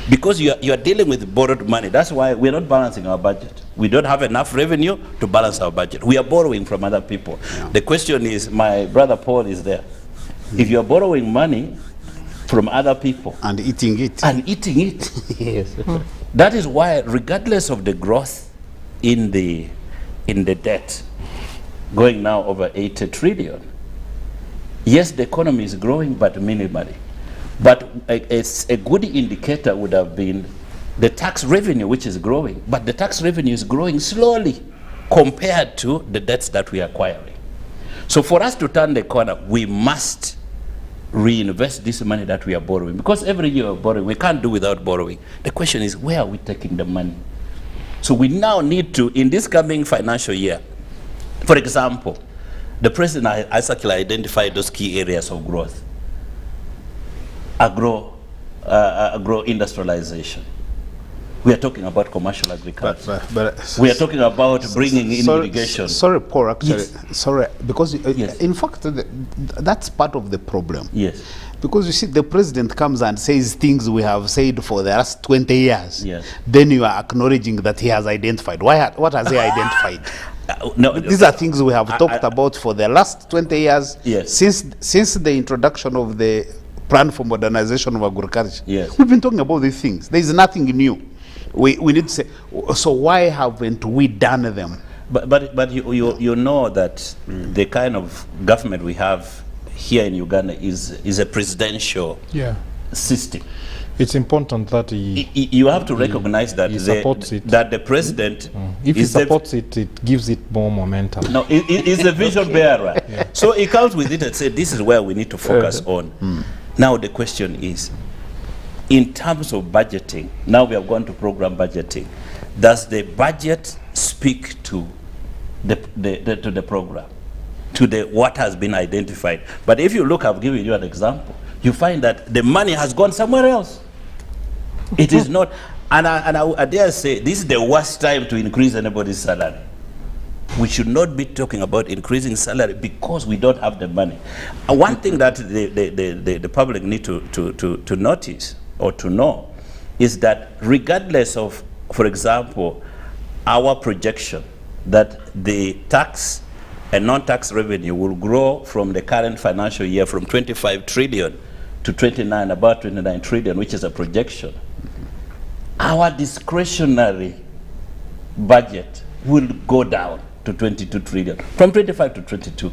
because you are dealing with borrowed money. That's why we're not balancing our budget. We don't have enough revenue to balance our budget. We are borrowing from other people. Yeah. The question is, my brother Paul is there. If you're borrowing money from other people and eating it, yes, that is why, regardless of the growth in the debt, going now over 80 trillion, yes, the economy is growing, but minimally. But a good indicator would have been the tax revenue, which is growing, but the tax revenue is growing slowly compared to the debts that we are acquiring. So for us to turn the corner, we must reinvest this money that we are borrowing, because every year we're borrowing. We can't do without borrowing. The question is, where are we taking the money? So we now need to, in this coming financial year, for example, the president has actually identified those key areas of growth. Agro-industrialization. We are talking about commercial agriculture. But we are talking about bringing in irrigation. Sorry, Paul, actually. Yes. Sorry, because Yes. in fact, that's part of the problem. Yes. Because you see, the president comes and says things we have said for the last 20 years. Yes. Then you are acknowledging that he has identified. What has he identified? No, These are things we have talked about for the last 20 years. Yes. Since the introduction of the plan for modernization of agriculture. Yes. We've been talking about these things. There is nothing new. We need to say, so why haven't we done them? But you know that the kind of government we have here in Uganda is a presidential Yeah. system. It's important that You have to recognize that he supports it. that the president if he is the- supports it, it gives it more momentum. No, he's a vision bearer. So he comes with it and said, this is where we need to focus on. Now the question is, in terms of budgeting, now we have gone to program budgeting, does the budget speak to the program, to the what has been identified? But if you look, I've given you an example, you find that the money has gone somewhere else. It is not, and I dare say, this is the worst time to increase anybody's salary. We should not be talking about increasing salary because we don't have the money. One thing that the public need to notice or to know is that regardless of, for example, our projection that the tax and non-tax revenue will grow from the current financial year from 25 trillion to 29, about 29 trillion, which is a projection. Our discretionary budget will go down to 22 trillion, from 25 to 22.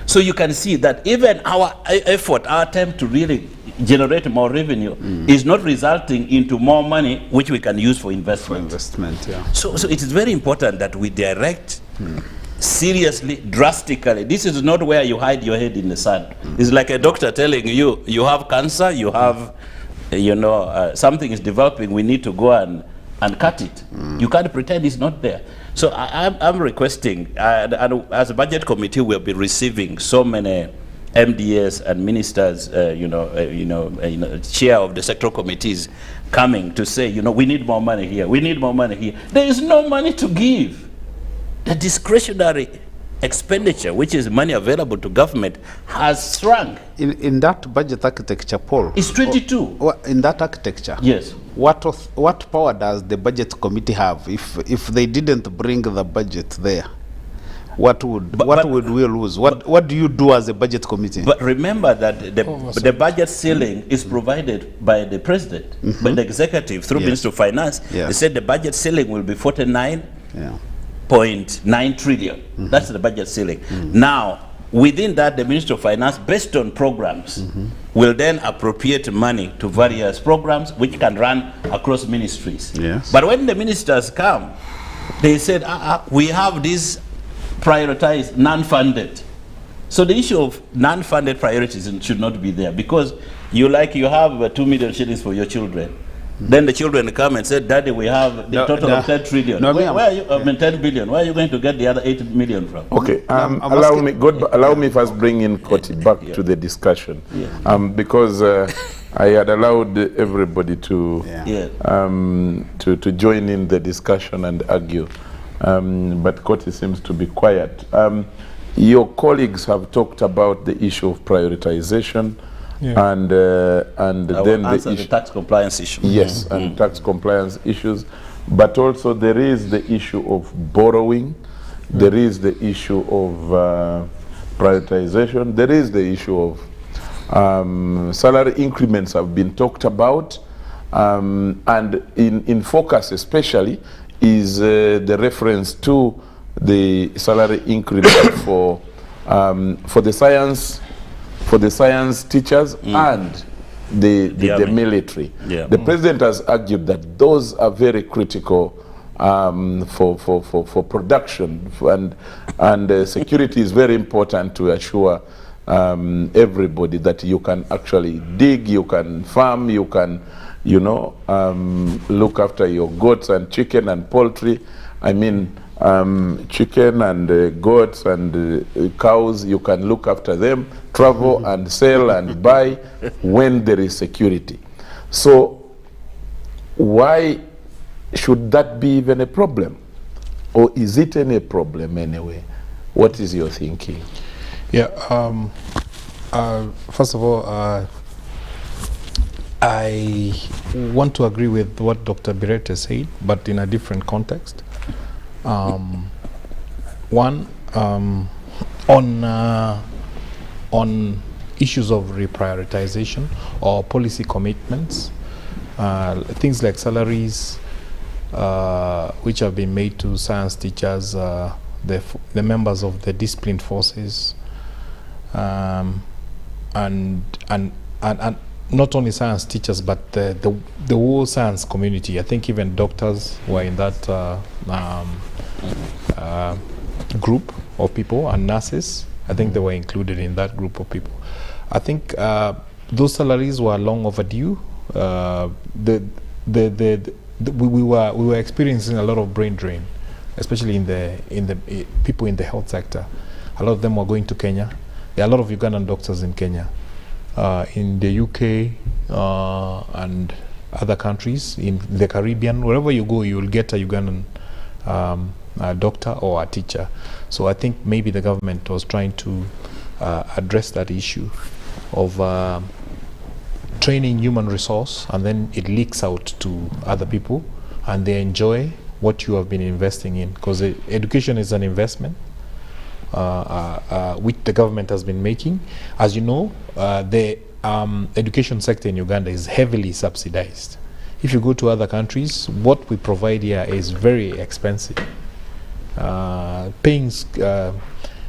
So you can see that even our effort, our attempt to really generate more revenue is not resulting into more money which we can use for investment. Yeah. So it is very important that we direct seriously, drastically. This is not where you hide your head in the sand. It's like a doctor telling you, you have cancer, you have, something is developing, we need to go and cut it. You can't pretend it's not there. So I'm requesting, and as a budget committee, we'll be receiving so many MDS and ministers, chair of the sectoral committees coming to say, we need more money here, we need more money here. There is no money to give. The discretionary expenditure, which is money available to government, has shrunk. In that budget architecture, Paul, It's 22. in that architecture, Yes. what power does the budget committee have if they didn't bring the budget there? What would we lose? What do you do as a budget committee? But remember that the budget ceiling is provided by the president, by the executive through Minister of Finance. Yeah. They said the budget ceiling will be 49.9 trillion. That's the budget ceiling. Now, within that, the Minister of Finance, based on programs, will then appropriate money to various programs which can run across ministries. Yes. But when the ministers come, they said, we have this prioritized, non-funded. So the issue of non-funded priorities should not be there, because you have 2 million shillings for your children. Then the children come and say, Daddy, we have the total of 10 trillion. Where are you, 10 billion. Where are you going to get the other 8 million from? Okay, allow me first bring in Koti back to the discussion, because I had allowed everybody to join in the discussion and argue, but Koti seems to be quiet. Your colleagues have talked about the issue of prioritization. And then the tax compliance issue. Yes, and tax compliance issues, but also there is the issue of borrowing, there is the issue of prioritization, there is the issue of salary increments have been talked about, and in focus especially is the reference to the salary increment for the science teachers and the military. The president has argued that those are very critical for production, and security is very important to assure everybody that you can actually dig, you can farm, you can look after your goats and chicken and poultry. I mean, chicken and goats and cows, you can look after them, travel and sell and buy when there is security. So why should that be even a problem? Or is it any problem anyway? What is your thinking? Yeah, First of all, I want to agree with what Dr. Birete said, but in a different context. One, on issues of reprioritization or policy commitments, things like salaries, which have been made to science teachers, the members of the disciplined forces, and not only science teachers, but the whole science community. I think even doctors were in that group of people, and nurses. I think they were included in that group of people. I think those salaries were long overdue. We were experiencing a lot of brain drain, especially in the people in the health sector. A lot of them were going to Kenya. There are a lot of Ugandan doctors in Kenya, in the UK and other countries, in the Caribbean. Wherever you go, you will get a Ugandan a doctor or a teacher. So I think maybe the government was trying to address that issue of training human resource, and then it leaks out to other people and they enjoy what you have been investing in, because education is an investment which the government has been making. As you know, the education sector in Uganda is heavily subsidized. If you go to other countries, what we provide here is very expensive. Paying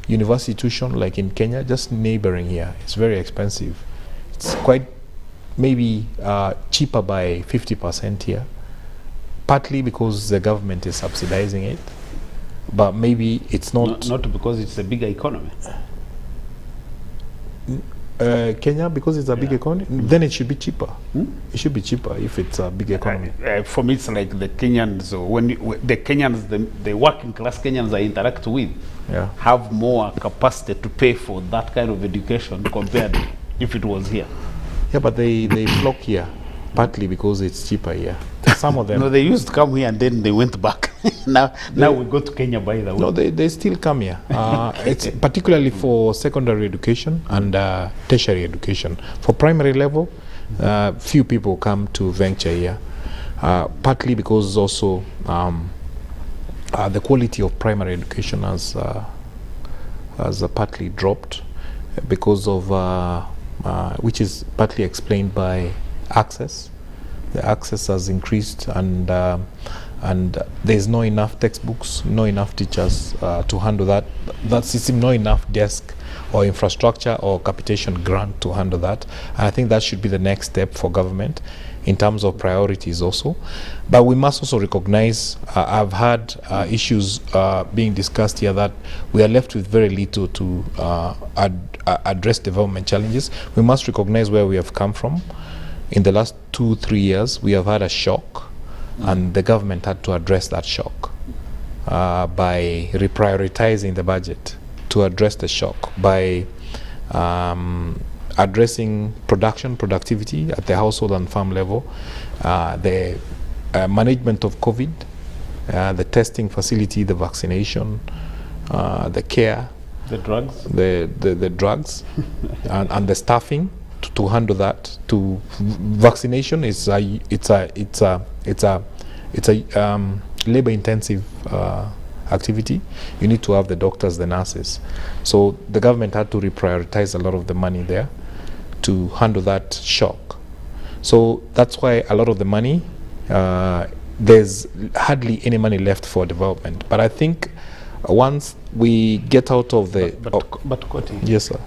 university tuition, like in Kenya, just neighboring here, it's very expensive. It's quite maybe cheaper by 50% here, partly because the government is subsidizing it, but maybe it's not because it's a bigger economy. Kenya, because it's a big economy, then it should be cheaper. It should be cheaper if it's a big economy. For me, it's like the Kenyans, the Kenyans, the working class Kenyans I interact with, have more capacity to pay for that kind of education compared to if it was here. Yeah, but they flock here, partly because it's cheaper here. Some of them. No, they used to come here and then they went back. now we go to Kenya, by the way. No, they still come here. It's particularly for secondary education and tertiary education. For primary level, few people come to venture here, partly because also the quality of primary education has partly dropped because of which is partly explained by access. The access has increased, and there's not enough textbooks, not enough teachers to handle that system, not enough desk or infrastructure or capitation grant to handle that. And I think that should be the next step for government in terms of priorities also. But we must also recognize, I've had issues being discussed here, that we are left with very little to address development challenges. We must recognize where we have come from. In the last 2-3 years, we have had a shock, and the government had to address that shock by reprioritizing the budget to address the shock, by addressing productivity at the household and farm level, the management of COVID, the testing facility, the vaccination, the care, the drugs, the drugs, and the staffing to handle that. To vaccination is it's a labor intensive activity. You need to have the doctors, the nurses. So the government had to reprioritize a lot of the money there to handle that shock. So that's why a lot of the money, there's hardly any money left for development. But I think once we get out of the... But Koti, yes, sir.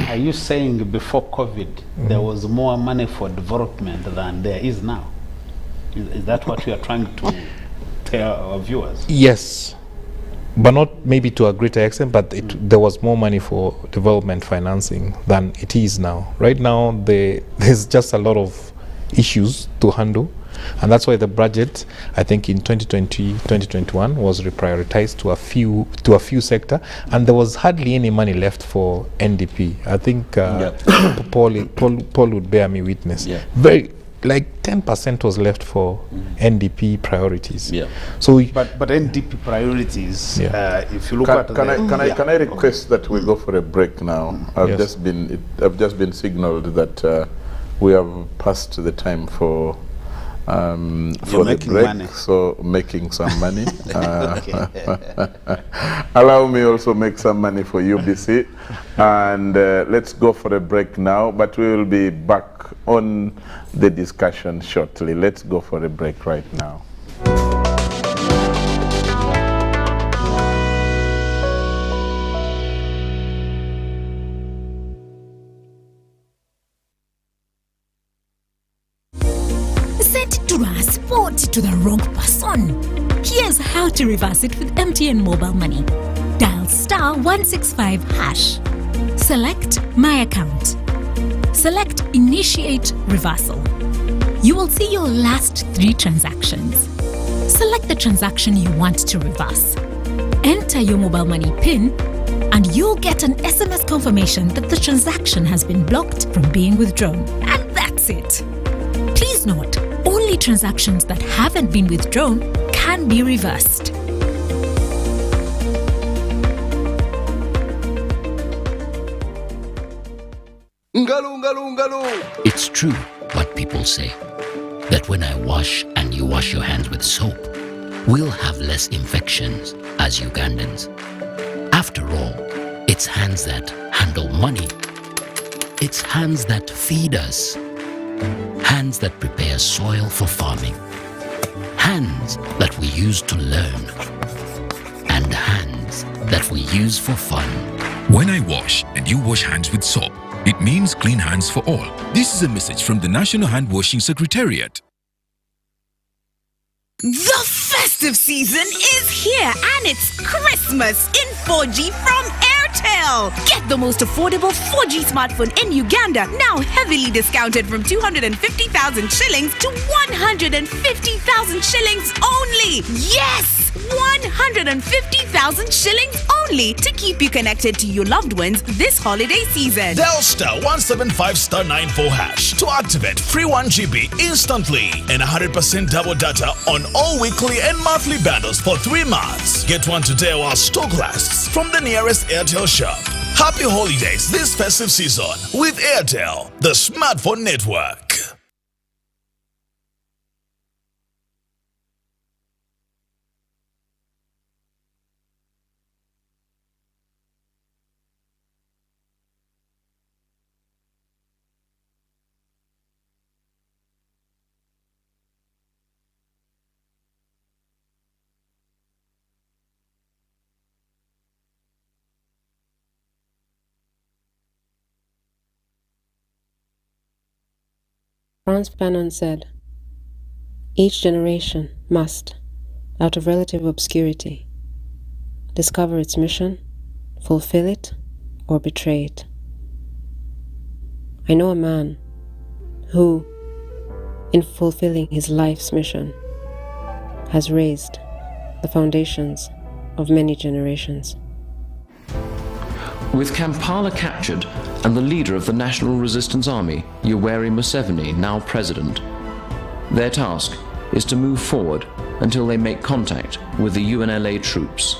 Are you saying before COVID there was more money for development than there is now? Is that what you are trying to tell our viewers? Yes, but not maybe to a greater extent, but there was more money for development financing than it is now. Right now, there's just a lot of issues to handle, and that's why the budget, I think in 2020, 2021 was reprioritized to a few sector, and there was hardly any money left for NDP. I think Paul would bear me witness. Yeah. Very like 10% was left for NDP priorities. Yeah. So But NDP priorities, Yeah. if you look Can, at can, I, can, I, yeah. can I request that we go for a break now? I've Yes. just been signaled that we have passed the time for the making break, money. so making some money. Allow me also make some money for UBC, and let's go for a break now. But we will be back on the discussion shortly. Let's go for a break right now. Sent to transport to the wrong person. Here's how to reverse it with MTN Mobile Money. Dial *165#. Select My Account. Select Initiate Reversal. You will see your last 3 transactions. Select the transaction you want to reverse. Enter your mobile money PIN, and you'll get an SMS confirmation that the transaction has been blocked from being withdrawn. And that's it. Please note, only transactions that haven't been withdrawn can be reversed. It's true what people say, that when I wash and you wash your hands with soap, we'll have less infections as Ugandans. After all, it's hands that handle money. It's hands that feed us. Hands that prepare soil for farming. Hands that we use to learn. And hands that we use for fun. When I wash and you wash hands with soap, it means clean hands for all. This is a message from the National Hand Washing Secretariat. The festive season is here and it's Christmas in 4G from Airtel. Get the most affordable 4G smartphone in Uganda, now heavily discounted from 250,000 shillings to 150,000 shillings only. Yes! 150,000 shillings only to keep you connected to your loved ones this holiday season. Dial *175*94# to activate free 1 GB instantly and 100% double data on all weekly and monthly bundles for 3 months. Get one today while stock lasts from the nearest Airtel shop. Happy holidays this festive season with Airtel, the smartphone network. Frantz Fanon said, "Each generation must, out of relative obscurity, discover its mission, fulfill it, or betray it." I know a man who, in fulfilling his life's mission, has raised the foundations of many generations. With Kampala captured and the leader of the National Resistance Army, Yoweri Museveni, now president, their task is to move forward until they make contact with the UNLA troops.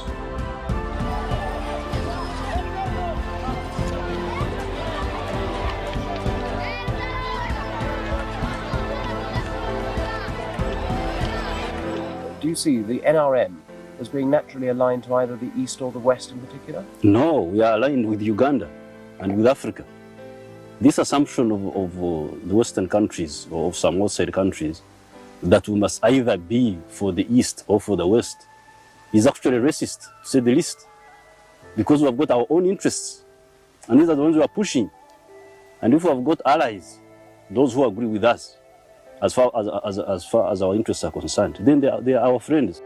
Do you see the NRM as being naturally aligned to either the East or the West in particular? No, we are aligned with Uganda and with Africa. This assumption of the Western countries or of some outside countries that we must either be for the East or for the West is actually racist, to say the least, because we have got our own interests and these are the ones we are pushing. And if we have got allies, those who agree with us, as far as our interests are concerned, then they are our friends.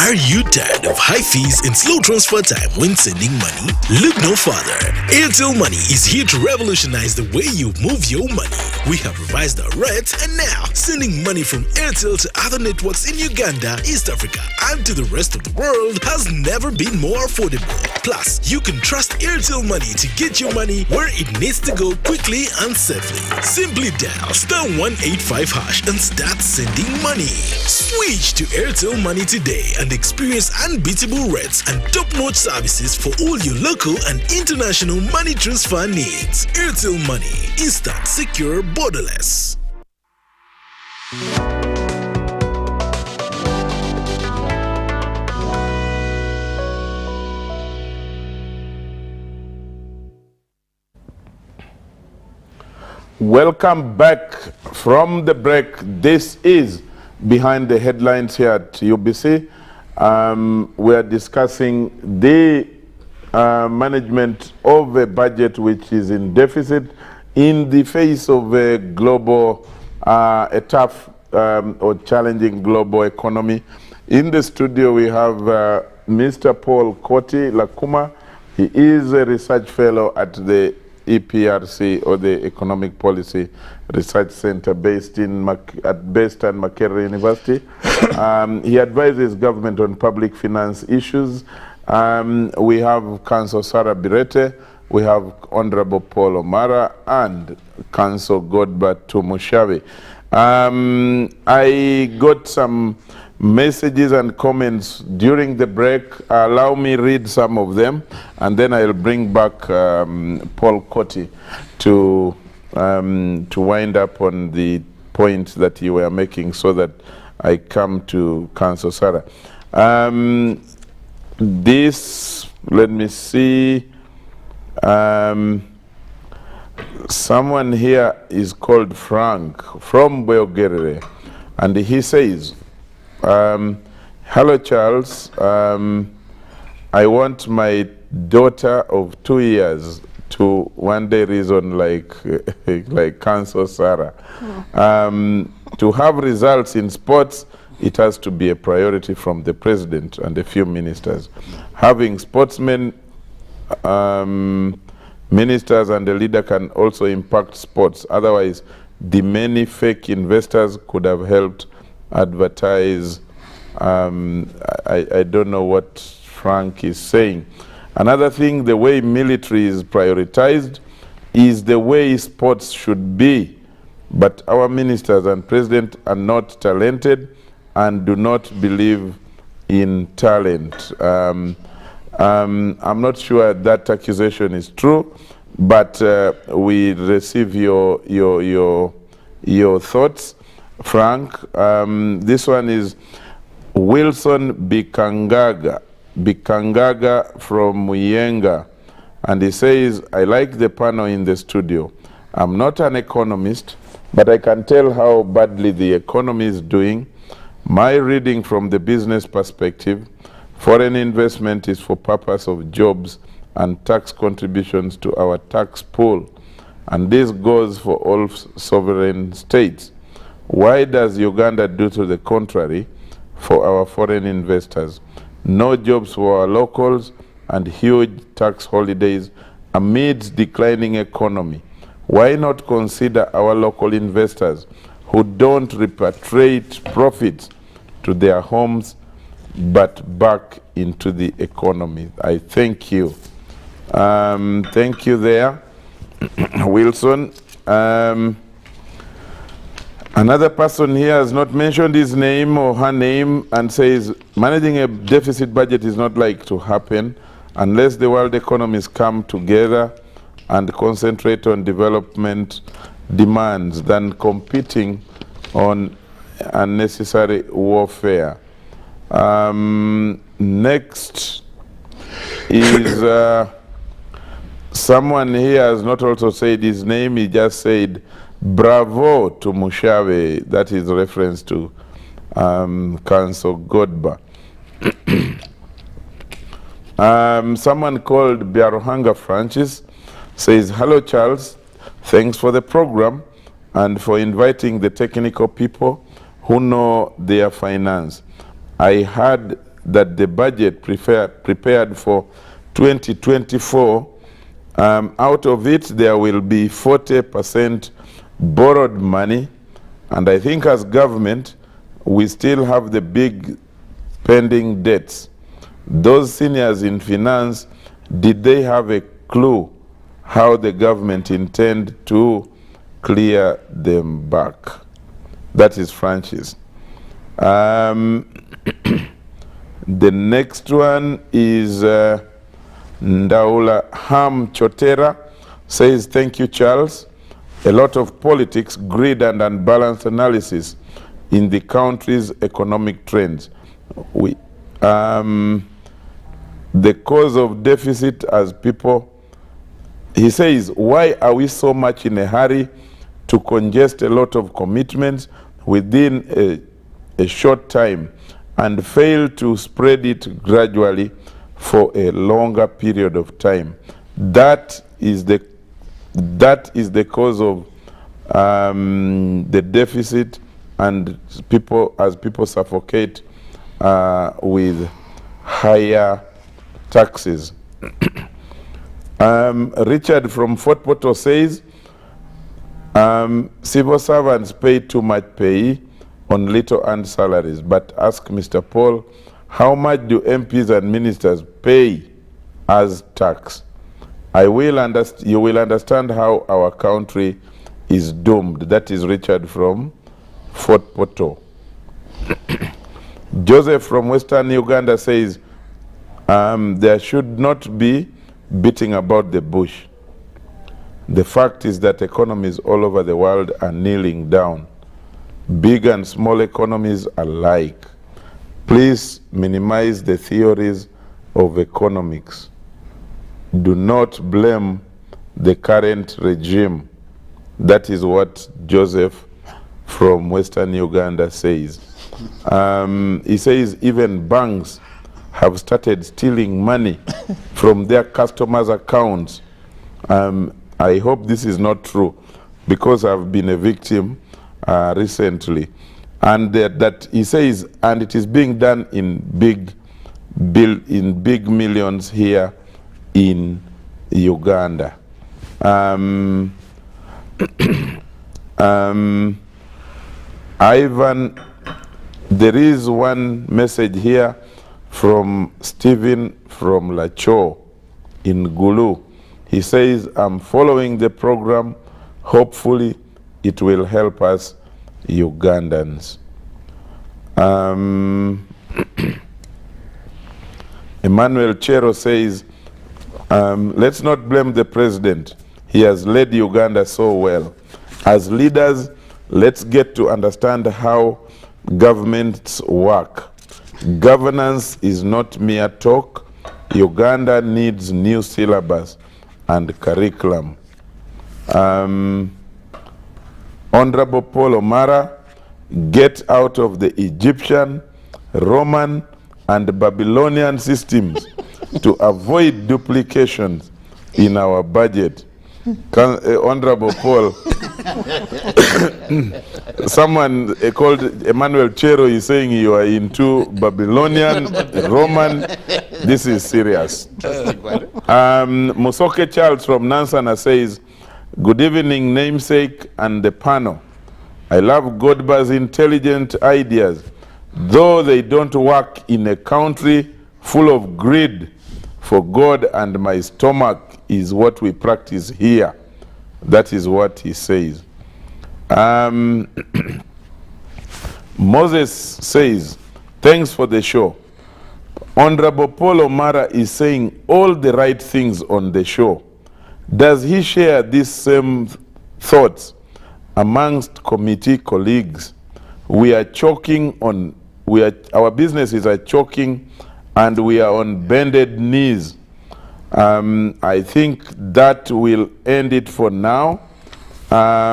Are you Tired of high fees and slow transfer time when sending money? Look no further. Airtel Money is here to revolutionize the way you move your money. We have revised our rates, and now sending money from Airtel to other networks in Uganda, East Africa, and to the rest of the world has never been more affordable. Plus, you can trust Airtel Money to get your money where it needs to go quickly and safely. Simply dial *185# and start sending money. Switch to Airtel Money today and experience unbeatable rates and top-notch services for all your local and international money transfer needs. Airtel Money. Instant, secure, borderless. Welcome back from the break. This is Behind the Headlines here at UBC. We are discussing the management of a budget which is in deficit in the face of a global, a tough or challenging global economy. In the studio we have Mr. Paul Koti Lakuma. He is a research fellow at the EPRC, or the Economic Policy Research Center, based in based at Makerere University. He advises government on public finance issues. We have Councillor Sarah Birete, we have Honorable Paul Omara, and Councillor Godber Tumushabe. I got some messages and comments during the break. Allow me read some of them, and then I'll bring back Paul Koti to wind up on the points that you were making, so that I come to Councillor Sarah. This, let me see. Someone here is called Frank from Bulgaria, and he says, hello Charles, I want my daughter of 2 years to one day reason like Councillor Sarah. To have results in sports, it has to be a priority from the president and a few ministers. Having sportsmen, ministers and the leader can also impact sports. Otherwise, the many fake investors could have helped advertise. I don't know what Frank is saying. Another thing, the way military is prioritized is the way sports should be. But our ministers and president are not talented and do not believe in talent. I'm not sure that accusation is true, but we receive your thoughts, Frank. This one is Wilson Bikangaga from Muyenga, and he says, I like the panel in the studio. I'm not an economist, but I can tell how badly the economy is doing. My reading from the business perspective, foreign investment is for purpose of jobs and tax contributions to our tax pool, and this goes for all sovereign states. Why does Uganda do to the contrary for our foreign investors? No jobs for our locals and huge tax holidays amidst declining economy. Why not consider our local investors who don't repatriate profits to their homes but back into the economy? I thank you. Thank you there, Wilson. Another person here has not mentioned his name or her name and says, managing a deficit budget is not like to happen unless the world economies come together and concentrate on development demands than competing on unnecessary warfare. Next is someone here has not also said his name, he just said, bravo to Mushabe. That is reference to Councillor Godber. Someone called Biarohanga Francis says, hello Charles, thanks for the program and for inviting the technical people who know their finance. I heard that the budget prepared for 2024, out of it there will be 40% borrowed money, and I think as government we still have the big pending debts. Those seniors in finance, did they have a clue how the government intend to clear them back? That is Francis. The next one is Ndaula Ham Chotera, says, thank you, Charles. A lot of politics, greed, and unbalanced analysis in the country's economic trends. The cause of deficit as people, he says, why are we so much in a hurry to congest a lot of commitments within a short time and fail to spread it gradually for a longer period of time? That is the cause of the deficit, and as people suffocate with higher taxes. Richard from Fort Portal says, civil servants pay too much pay on little earned salaries, but ask Mr. Paul, how much do MPs and ministers pay as tax? You will understand how our country is doomed. That is Richard from Fort Portal. Joseph from Western Uganda says, there should not be beating about the bush. The fact is that economies all over the world are kneeling down, big and small economies alike. Please minimize the theories of economics. Do not blame the current regime. That is what Joseph from Western Uganda says. He says even banks have started stealing money from their customers' accounts. I hope this is not true, because I've been a victim recently. And that he says, and it is being done in big millions here in Uganda. Ivan, there is one message here from Stephen from Lacho in Gulu. He says, I'm following the program. Hopefully it will help us Ugandans. Emmanuel Chero says, let's not blame the president. He has led Uganda so well. As leaders, let's get to understand how governments work. Governance is not mere talk. Uganda needs new syllabus and curriculum. Honorable Paul Omara, get out of the Egyptian, Roman, and Babylonian systems to avoid duplications in our budget. Honorable Paul, someone called Emmanuel Chero is saying you are into Babylonian, Roman. This is serious. Musoke Charles from Nansana says, good evening, namesake and the panel. I love Godbar's intelligent ideas, though they don't work in a country full of greed. For God and my stomach is what we practice here. That is what he says. Moses says, thanks for the show. Honorable Paul Omara is saying all the right things on the show. Does he share these same thoughts amongst committee colleagues? We are choking on, our businesses are choking, and we are on bended knees. I think that will end it for now.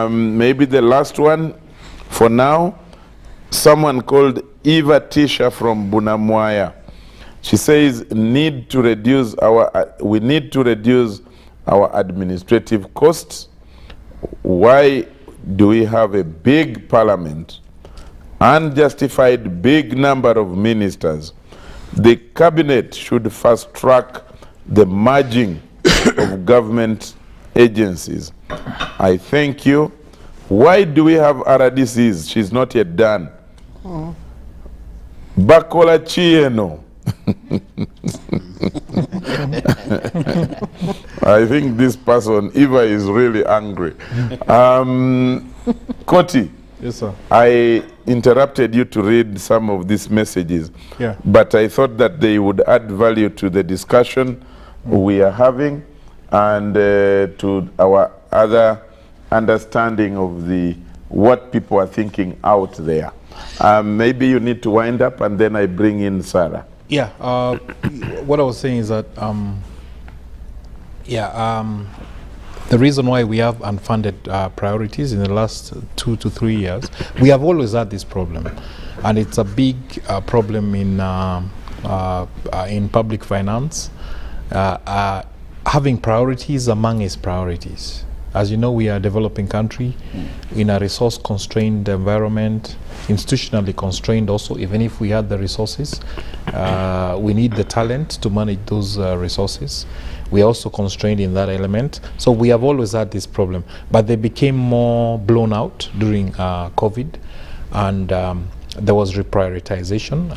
Maybe the last one for now. Someone called Eva Tisha from Bunamwaya. She says, we need to reduce our administrative costs. Why do we have a big parliament, unjustified big number of ministers, The cabinet should fast track the merging of government agencies. I thank you. Why do we have RDCs? She's not yet done. Bakola Chieno. I think this person, Eva, is really angry. Koti. Yes, sir. I interrupted you to read some of these messages, Yeah. but I thought that they would add value to the discussion we are having and to our other understanding of what people are thinking out there. Maybe you need to wind up and then I bring in Sarah. Yeah, what I was saying is that, the reason why we have unfunded priorities in the last 2 to 3 years, we have always had this problem, and it's a big problem in public finance, having priorities among its priorities. As you know, we are a developing country in a resource-constrained environment, institutionally constrained also. Even if we had the resources, we need the talent to manage those resources. We are also constrained in that element. So we have always had this problem, but they became more blown out during COVID, and there was reprioritization.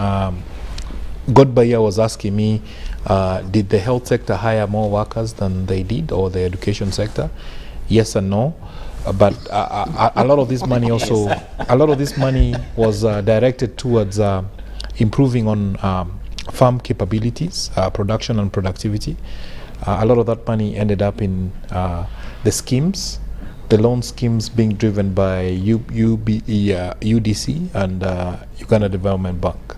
Godbaya was asking me, did the health sector hire more workers than they did, or the education sector? Yes and no, but a lot of this money also, a lot of this money was directed towards improving on farm capabilities, production and productivity. A lot of that money ended up in the schemes, the loan schemes being driven by UDC and Uganda Development Bank.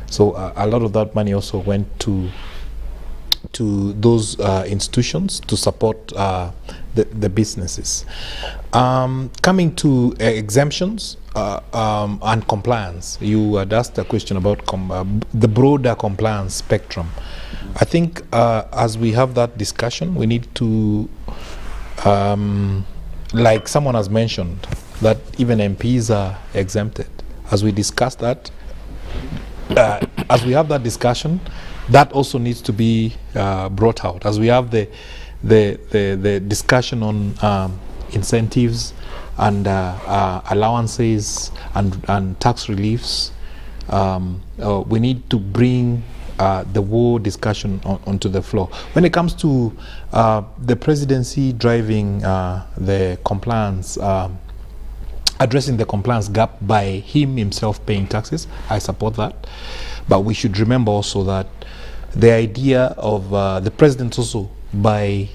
So a lot of that money also went to those institutions to support the businesses. Coming to exemptions and compliance, you had asked a question about the broader compliance spectrum. I think as we have that discussion, we need to, like someone has mentioned, that even MPs are exempted. As we discuss that, as we have that discussion, that also needs to be brought out. As we have the discussion on incentives and allowances and tax reliefs, we need to bring the whole discussion onto the floor. When it comes to the presidency driving the compliance, addressing the compliance gap by him himself paying taxes, I support that. But we should remember also that the idea of the president also by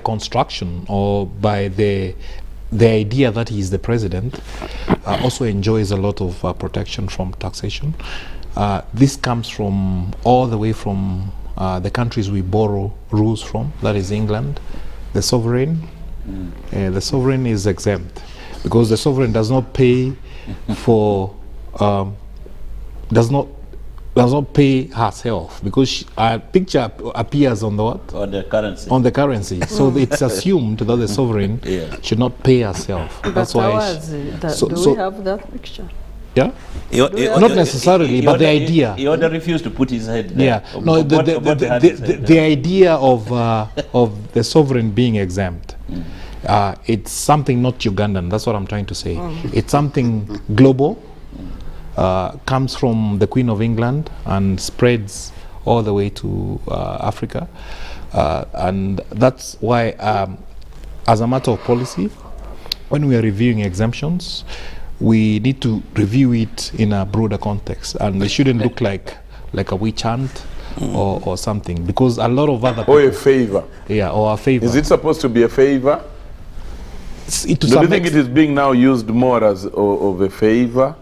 construction, or by the idea that he is the president, also enjoys a lot of protection from taxation. This comes from all the way from the countries we borrow rules from, that is England, the sovereign. The sovereign is exempt because the sovereign does not pay for does not pay herself, because a picture appears on the what? On the currency. On the currency. So it's assumed that the sovereign should not pay herself. That's why. Do we have that picture? Yeah. Not necessarily, but the idea. He ordered refused to put his head there. Yeah. No, the idea of the sovereign being exempt. It's something not Ugandan. That's what I'm trying to say. It's something global. Comes from the Queen of England and spreads all the way to Africa, and that's why, as a matter of policy, when we are reviewing exemptions, we need to review it in a broader context, and it shouldn't look like a witch hunt or something, because a lot of other people, or a favor. Yeah, or a favor. Is it supposed to be a favor? Do you think it is being now used more as of a favor?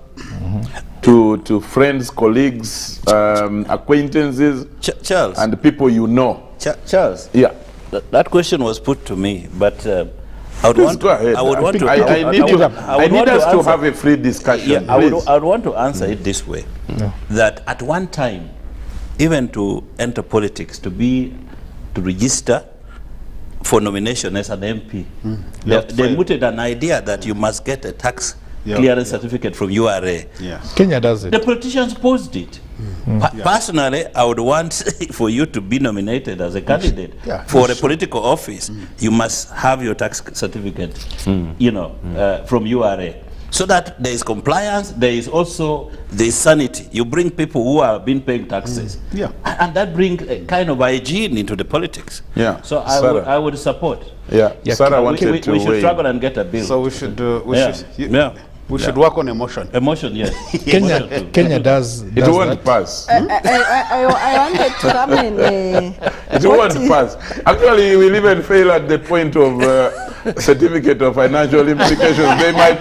To friends, colleagues, acquaintances, Charles, and people you know. Charles, yeah, that question was put to me, but I would please want go ahead. I would want to. I need us to have a free discussion. Yeah, I would want to answer it this way: that at one time, even to enter politics, to register for nomination as an MP, they mooted an idea that you must get a tax clearance certificate from URA. Kenya does it. The politicians posed it. Personally, I would want for you to be nominated as a candidate for a political office. You must have your tax certificate, from URA, so that there is compliance. There is also the sanity. You bring people who have been paying taxes, and that brings a kind of hygiene into the politics. So I would support. Sarah wanted we should struggle and get a bill. So we should. We should work on a motion. A motion, yes. Kenya does it won't pass. I wanted to come in. It won't pass. Actually, you will even fail at the point of certificate of financial implications. They might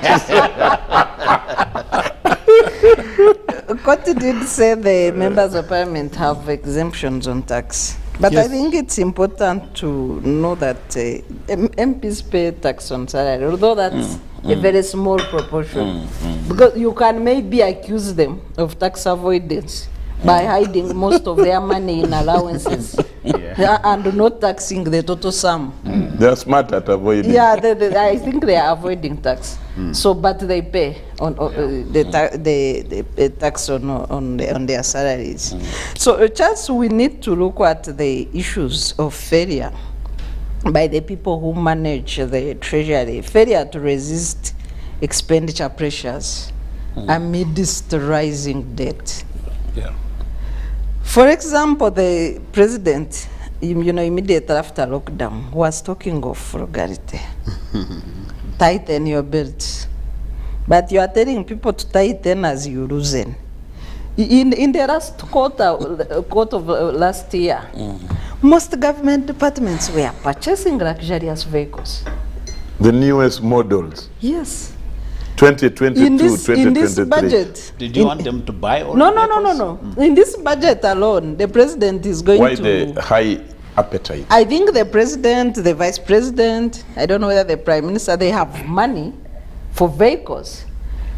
Koti did say the members of parliament have exemptions on tax. But I think it's important to know that MPs pay tax on salary, although that's a very small proportion. Because you can maybe accuse them of tax avoidance by hiding most of their money in allowances and not taxing the total sum. They're smart at avoiding. I think they are avoiding tax. So, but they pay on the tax on their salaries. So, just we need to look at the issues of failure by the people who manage the treasury, failure to resist expenditure pressures amidst rising debt. For example, the president, immediately after lockdown, was talking of frugality. Tighten your belts. But you are telling people to tighten as you loosen. In the last quarter of last year, most government departments were purchasing luxurious vehicles. The newest models. Yes. 2022, in 2023. this budget. Did you want them to buy all No. In this budget alone, the president is going Why to... the high appetite? I think the president, the vice president, I don't know whether the prime minister, they have money for vehicles.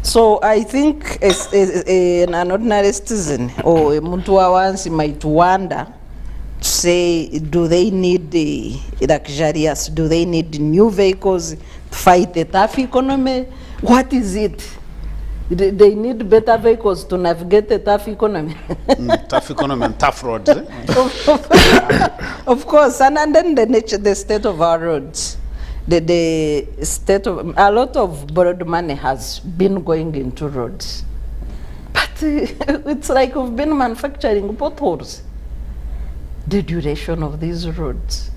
So I think as an ordinary citizen or a muntu wa wansi might wonder, say, do they need the luxurious, do they need new vehicles to fight the tough economy? What is it? They need better vehicles to navigate the tough economy. Tough economy and tough roads. Of course, and then the state of our roads. The state of, a lot of borrowed money has been going into roads. But it's like we've been manufacturing potholes. The duration of these roads.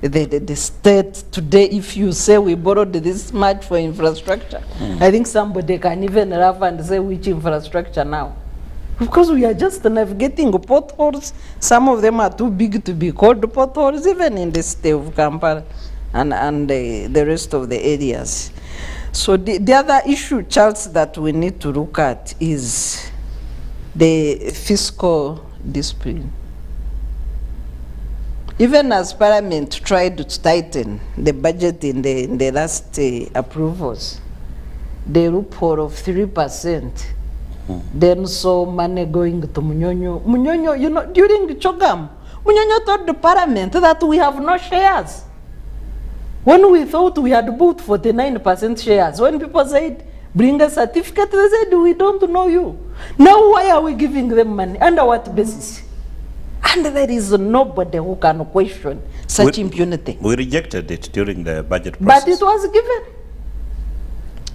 The state today, if you say we borrowed this much for infrastructure, I think somebody can even laugh and say which infrastructure now. Because we are just navigating potholes. Some of them are too big to be called potholes, even in the state of Kampala and the rest of the areas. So the other issue, Charles, that we need to look at is the fiscal discipline. Even as Parliament tried to tighten the budget in the last approvals, the loophole of 3%, then saw money going to Munyonyo. Munyonyo, during Chogam, Munyonyo told the Parliament that we have no shares. When we thought we had bought 49% shares, when people said, bring a certificate, they said, we don't know you. Now why are we giving them money? Under what basis? And there is nobody who can question such impunity. We rejected it during the budget process. But it was given.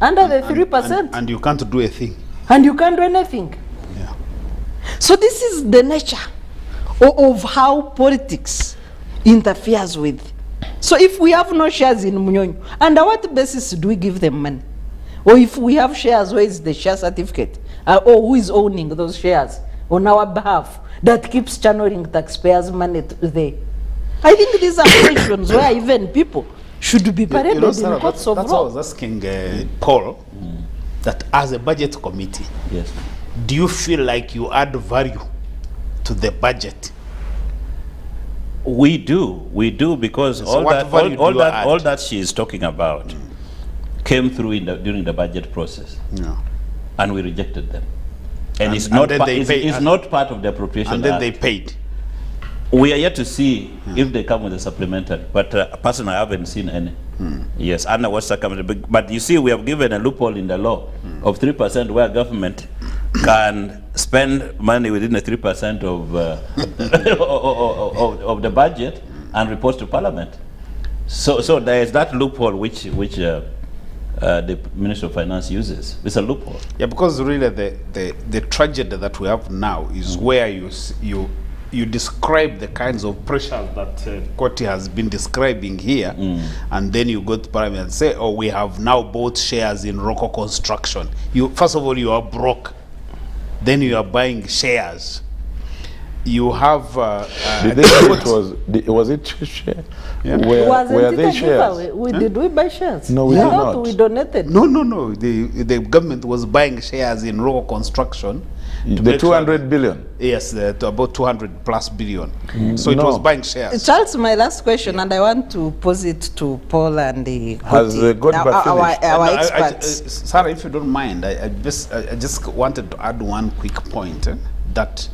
Under the 3%. And you can't do a thing. And you can't do anything. Yeah. So this is the nature of how politics interferes with. So if we have no shares in Munyonyo, under what basis do we give them money? Or if we have shares, where is the share certificate? Or who is owning those shares on our behalf that keeps channeling taxpayers' money to there? I think these are questions where even people should be paraded in Sarah, courts of that's law. what I was asking Paul, that as a budget committee, do you feel like you add value to the budget? We do because So all that she is talking about came through during the budget process, and we rejected them. And it's not part of the appropriation. And then Act. they paid. We are yet to see if they come with a supplementary, but personally I haven't seen any. Yes, under what circumstances? But you see, we have given a loophole in the law of 3% where government can spend money within the 3% of the budget and report to Parliament. So there is that loophole which the Minister of Finance uses. It's a loophole. Yeah, because really the tragedy that we have now is where you describe the kinds of pressures that Koti has been describing here, and then you go to Parliament and say, oh, we have now bought shares in Rocco Construction. First of all, you are broke. Then you are buying shares. You have... Did they say was it share? Yeah. Were they shares? Did we buy shares? No, we did not. We donated. No. The government was buying shares in Rocco Construction. The 200 billion? Yes, about 200 plus billion. So it was buying shares. Charles, my last question, and I want to pose it to Paul and the Has Godber finished? Our experts. Sarah, if you don't mind, I just wanted to add one quick point, that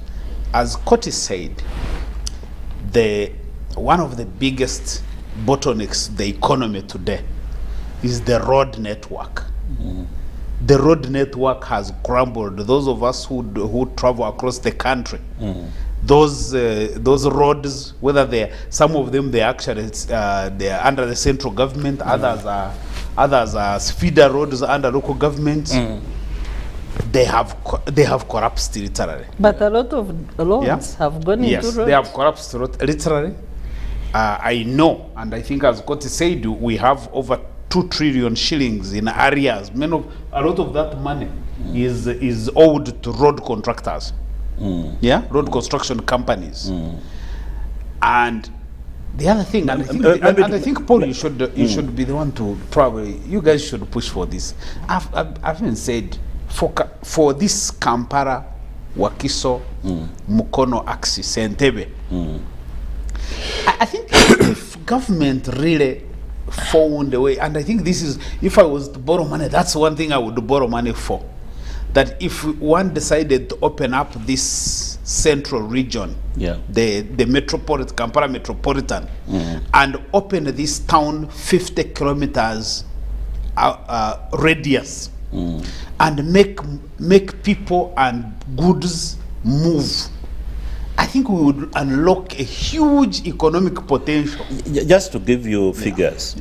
as Koti said, one of the biggest bottlenecks the economy today is the road network. The road network has crumbled. Those of us who travel across the country, those roads, whether some of them they are under the central government, others are feeder roads under local governments. They have collapsed literally. But a lot of loans have gone into roads. Yes, they have collapsed literally. I know, and I think as Koti said, we have over 2 trillion shillings in arrears. A lot of that money is owed to road contractors, road construction companies. And the other thing, and I think Paul, you should be the one to you guys should push for this. I've even said for this Kampala, Wakiso, Mukono axis, Entebbe. I think if government really found a way, and I think this is, if I was to borrow money, that's one thing I would borrow money for. That if one decided to open up this central region, the metropolitan, Kampala metropolitan, and open this town 50 kilometers radius, and make people and goods move, I think we would unlock a huge economic potential. Just to give you figures,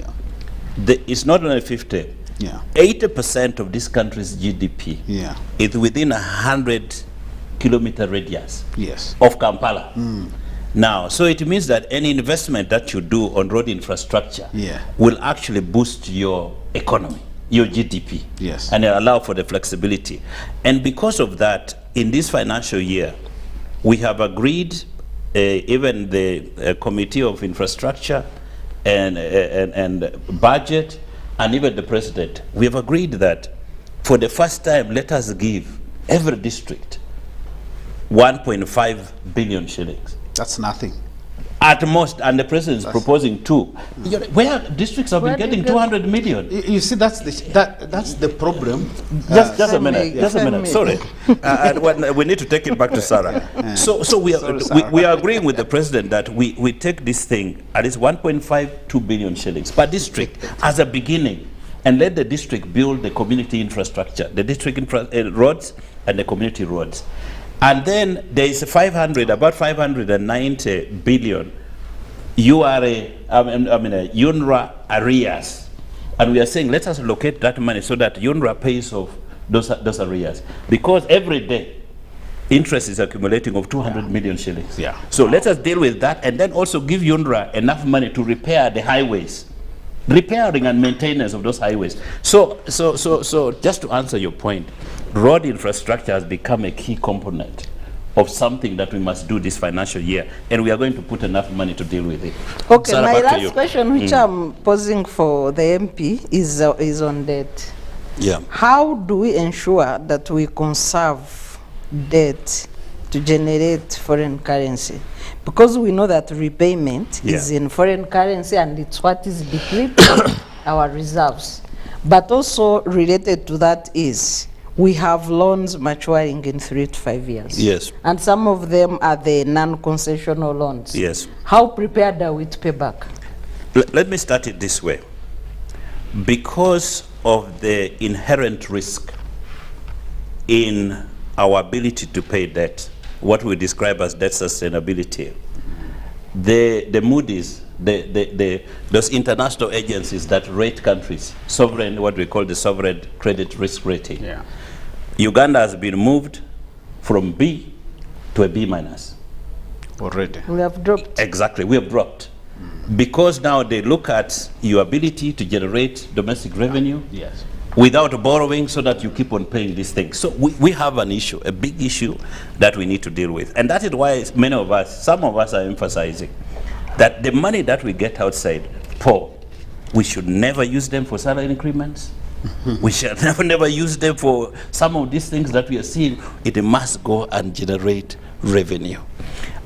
it's not only 50. 80% of this country's GDP is within 100-kilometer radius of Kampala. Now, so it means that any investment that you do on road infrastructure will actually boost your economy, your GDP, and allow for the flexibility. And because of that, in this financial year, we have agreed, even the Committee of Infrastructure and Budget, and even the President, we have agreed that for the first time, let us give every district 1.5 billion shillings. That's nothing. At most, and the President is proposing 2. Where districts have been getting 200 million. You see, that's the problem. Just a minute. Sorry, we need to take it back to Sarah. So we are agreeing with the President that we take this thing at least 1.52 billion shillings per district as a beginning, and let the district build the community infrastructure, the district roads and the community roads. And then there is about 590 billion UNRWA arrears. And we are saying, let us locate that money so that UNRWA pays off those arrears. Because every day, interest is accumulating of 200 million shillings. So let us deal with that, and then also give UNRWA enough money to repair the highways, repairing and maintenance of those highways. So just to answer your point, road infrastructure has become a key component of something that we must do this financial year, and we are going to put enough money to deal with it. Okay, Sarah, my last question, which I'm posing for the MP, is on debt. How do we ensure that we conserve debt to generate foreign currency? Because we know that repayment is in foreign currency, and it's what is depleting our reserves. But also related to that is, we have loans maturing in 3 to 5 years. And some of them are the non-concessional loans. How prepared are we to pay back? Let me start it this way. because of the inherent risk in our ability to pay debt, what we describe as debt sustainability, the Moody's, those international agencies that rate countries, sovereign, what we call the sovereign credit risk rating. Yeah. Uganda has been moved from B to a B minus. Already. We have dropped. Exactly, we have dropped. Because now they look at your ability to generate domestic revenue Yes. without borrowing, so that you keep on paying these things. So we have an issue, a big issue that we need to deal with. And that is why many of us, some of us are emphasizing that the money that we get outside, Paul, we should never use them for salary increments. We should never use them for some of these things that we are seeing. It must go and generate revenue.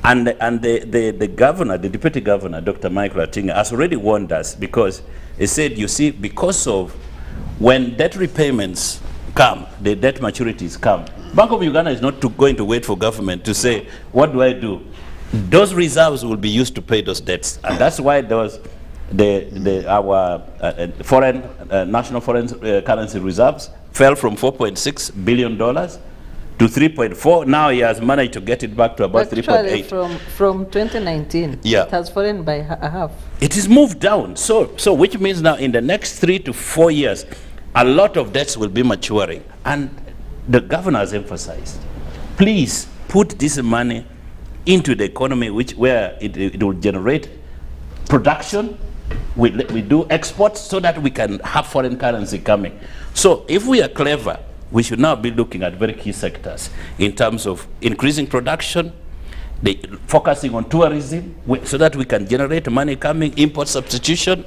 And the governor, the deputy governor, Dr. Michael Atinga, has already warned us, because he said, you see, because of when debt repayments come, the debt maturities come, Bank of Uganda is not going to wait for government to say, what do I do? Those reserves will be used to pay those debts. And that's why those, our foreign, national foreign currency reserves fell from $4.6 billion to 3.4. Now he has managed to get it back to about 3.8. From 2019, Yeah. it has fallen by a half. It is moved down. So which means now in the next 3 to 4 years, a lot of debts will be maturing. And the governor has emphasized, please put this money into the economy, where it will generate production. We do exports so that we can have foreign currency coming. So if we are clever, we should now be looking at very key sectors in terms of increasing production, focusing on tourism, so that we can generate money coming, import substitution,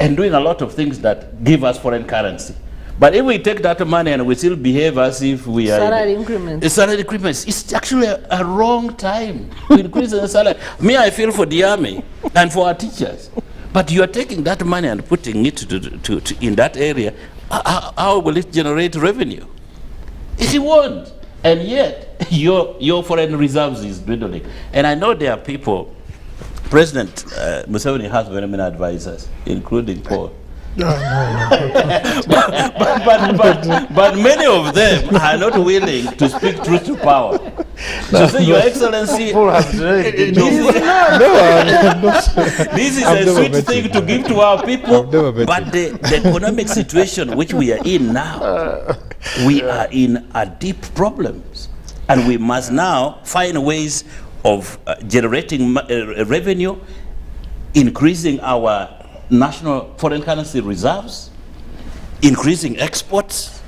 and doing a lot of things that give us foreign currency. But if we take that money and we still behave as if we are... Salary increments. Salary increments. It's actually a wrong time to increase the salary. Me, I feel for the army and for our teachers. But you are taking that money and putting it to in that area. How will it generate revenue? It won't. And yet, your foreign reserves is dwindling. And I know there are people, President Museveni has very many advisors, including Paul. No. but many of them are not willing to speak truth to power. So say, Your Excellency, this is a sweet thing to give to our people, but the economic situation which we are in now, we are in a deep problems, and we must now find ways of generating revenue, increasing our national foreign currency reserves, increasing exports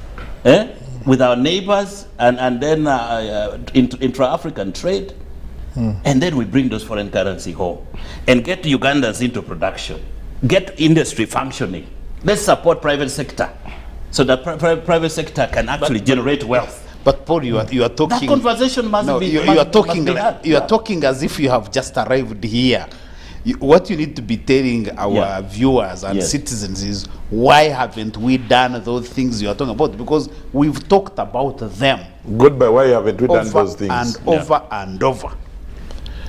with our neighbors, and then intra-African trade. And then we bring those foreign currency home and get Ugandans into production, get industry functioning. Let's support private sector so that private sector can actually generate wealth. But Paul, you are talking. That conversation must be. You are talking as if you have just arrived here. What you need to be telling our viewers and citizens is, why haven't we done those things you are talking about? Because we've talked about them. Goodbye. Why haven't we done those things? And over and over.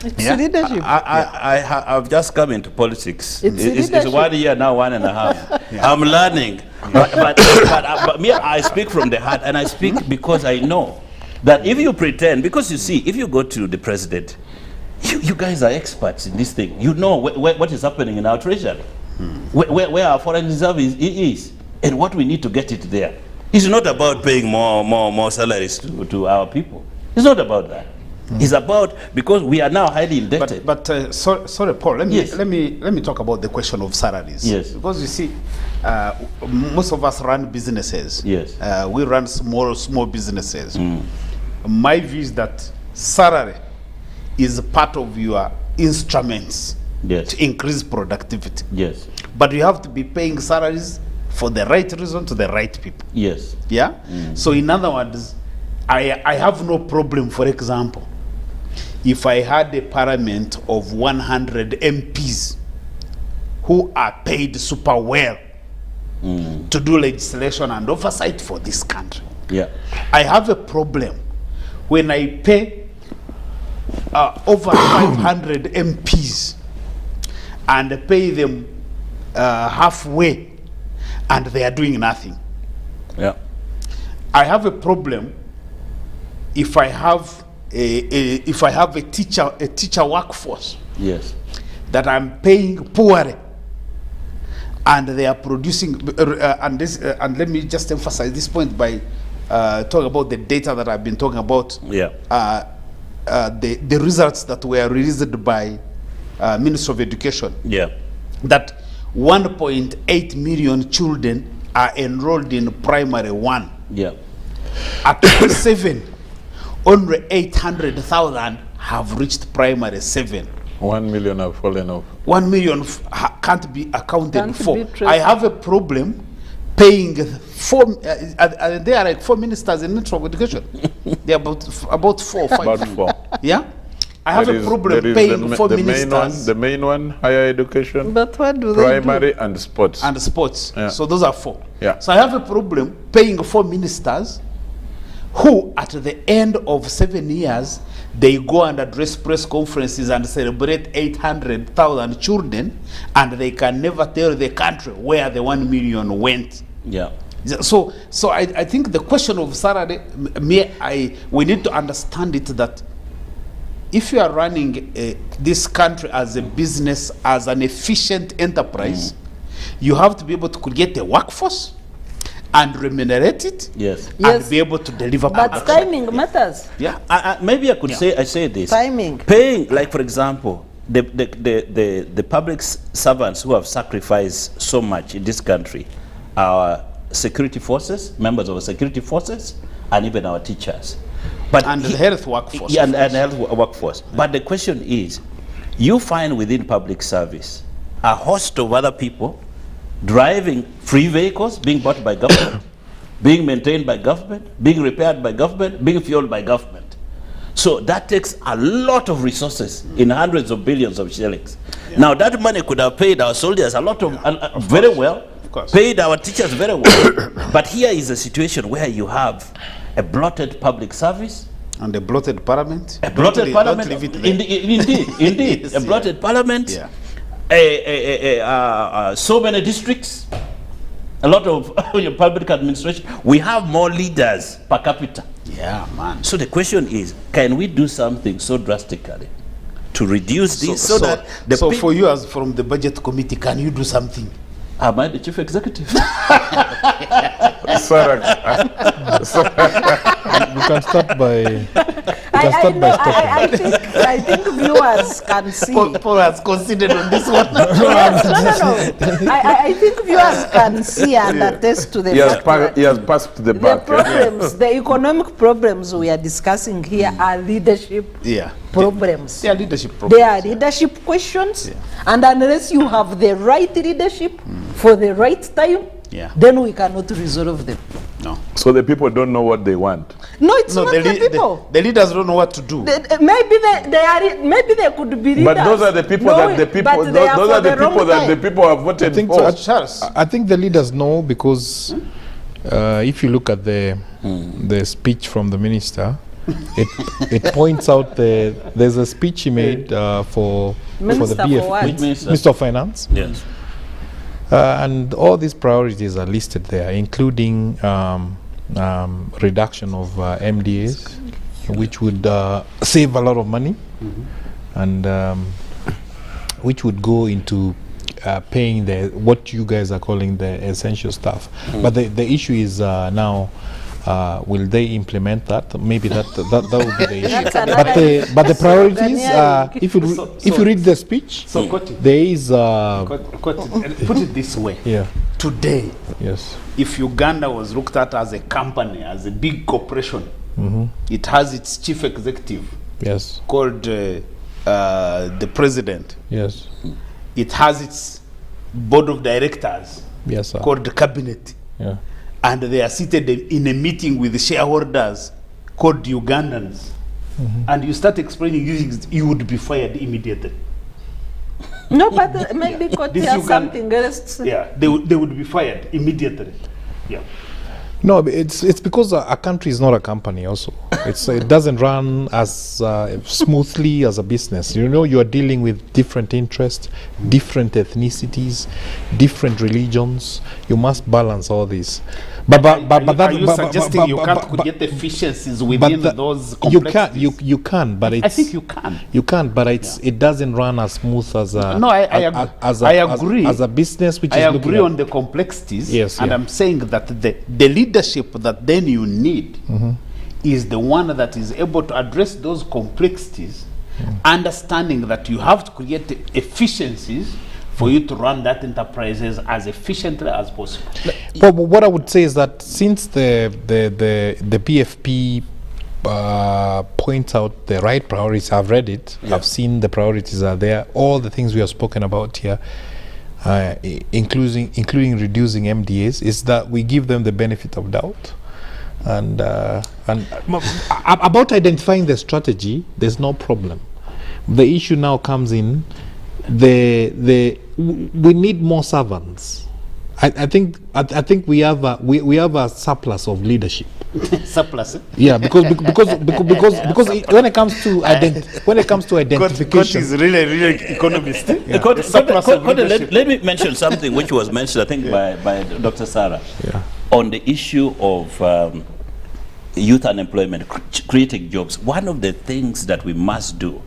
It's leadership. I've just come into politics. It's 1 year now, 1.5. I'm learning. But me, I speak from the heart, and I speak because I know that if you pretend, because you see, if you go to the president, you guys are experts in this thing. You know what is happening in our treasury, where our foreign reserve is, and what we need to get it there. It's not about paying more salaries to our people. It's not about that. It's about, because we are now highly indebted. But sorry, Paul. Let me talk about the question of salaries. Yes. Because you see, most of us run businesses. Yes. We run small businesses. My view is that salary is part of your instruments to increase productivity. Yes. But you have to be paying salaries for the right reason to the right people. Yes. Yeah? So in other words, I have no problem, for example, if I had a parliament of 100 MPs who are paid super well to do legislation and oversight for this country. Yeah. I have a problem when I pay over 500 MPs and pay them halfway, and they are doing nothing. Yeah. I have a problem if I have a teacher workforce Yes. that I'm paying poorly, and they are producing. And let me just emphasize this point by talking about the data that I've been talking about. Yeah. The results that were released by Ministry of Education. Yeah. That 1.8 million children are enrolled in primary 1. Yeah. At 7, only 800,000 have reached primary 7. 1 million have fallen off. 1 million can't be accounted Can't for. be traced. I have a problem paying they are like 4 ministers in Ministry of Education. They are about 4 or 5. About 4. Yeah? I have a problem paying 4 ministers. The main one, higher education, But what do they do? primary, and sports. And sports. Yeah. So those are 4. Yeah. So I have a problem paying 4 ministers who, at the end of 7 years, they go and address press conferences and celebrate 800,000 children, and they can never tell the country where the 1 million went. Yeah. So I think the question of salary, we need to understand it that if you are running this country as a business, as an efficient enterprise, you have to be able to create a workforce and remunerate it, Yes. and be able to deliver But production. timing matters. Yeah. Maybe I could say this. Timing. Paying, like for example, the public servants who have sacrificed so much in this country, our security forces, members of our security forces, and even our teachers. But And the health workforce. Yeah, and health workforce. But the question is, you find within public service a host of other people driving free vehicles being bought by government, being maintained by government, being repaired by government, being fueled by government. So that takes a lot of resources in hundreds of billions of shillings. Now that money could have paid our soldiers a lot of, very well, paid our teachers very well. But here is a situation where you have a bloated public service, and a bloated parliament. a bloated parliament, Don't leave it there. indeed, Yes, a bloated parliament, so many districts, a lot of public administration. We have more leaders per capita. Yeah, man. So the question is, can we do something so drastically to reduce this so that the so people... for you as from the budget committee, can you do something? Am I the chief executive? Sarah, You can start by. I think viewers can see. Paul has considered on this one. No. I think viewers can see and attest to the fact that he has passed the the buck. problems, the economic problems we are discussing here are leadership problems. They are leadership problems. They are leadership questions, and unless you have the right leadership for the right time, then we cannot resolve them. No. So the people don't know what they want. No, it's not the people. The leaders don't know what to do. Maybe they could be leaders. But those are the people that the people, but they are those for are the wrong people that time. the people have voted for. I think the leaders know because if you look at the speech from the minister, it points out there's a speech he made for the Minister for BF, what? Minister of Finance. Yes. And all these priorities are listed there, including reduction of MDAs, which would save a lot of money, and which would go into paying what you guys are calling the essential stuff. But the issue is now, will they implement that? Maybe that would be the issue. But the priorities, if you read the speech, there is. Put it this way. Yeah. Today, yes, if Uganda was looked at as a company, as a big corporation, it has its chief executive. Yes. Called the president. Yes. It has its board of directors. Yes, sir. Called the cabinet. Yeah. And they are seated in a meeting with the shareholders called Ugandans. And you start explaining these things, you would be fired immediately. No, but maybe could This hear Uganda- something else. Yeah, they would be fired immediately. Yeah. No, it's because a country is not a company. Also, it doesn't run as smoothly as a business. You know, you are dealing with different interests, different ethnicities, different religions. You must balance all this. Are you suggesting you can't get efficiencies within those complexities? You can, but I think you can. You can, but it doesn't run as smooth as a. No, I agree. As a business, which I is agree on the complexities. Yes, and I'm saying that the leadership that then you need is the one that is able to address those complexities, understanding that you have to create efficiencies for you to run that enterprises as efficiently as possible. But what I would say is that since the PFP points out the right priorities, I've read it, I've seen the priorities are there, all the things we have spoken about here, including reducing MDAs, is that we give them the benefit of doubt. And about identifying the strategy, there's no problem. The issue now comes in we need more servants. I think we have a surplus of leadership. Surplus? Yeah, because when it comes to identification, God is really economist. Let me mention something which was mentioned, I think, by Dr. Sarah, on the issue of youth unemployment, creating jobs. One of the things that we must do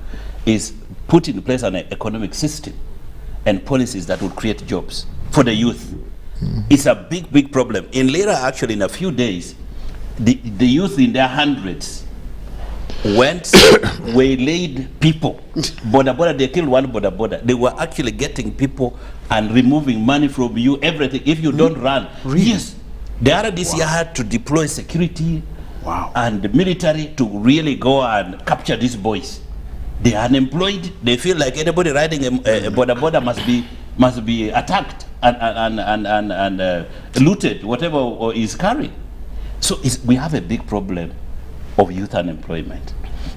is put in place an economic system and policies that would create jobs for the youth. It's a big problem. In Lira, actually, in a few days, the youth in their hundreds went, waylaid people. They killed one border. They were actually getting people and removing money from you, everything. If you don't run. Really? Yes. The RDC had to deploy security and the military to really go and capture these boys. They are unemployed. They feel like anybody riding a border must be attacked and looted, whatever is carried. So we have a big problem of youth unemployment.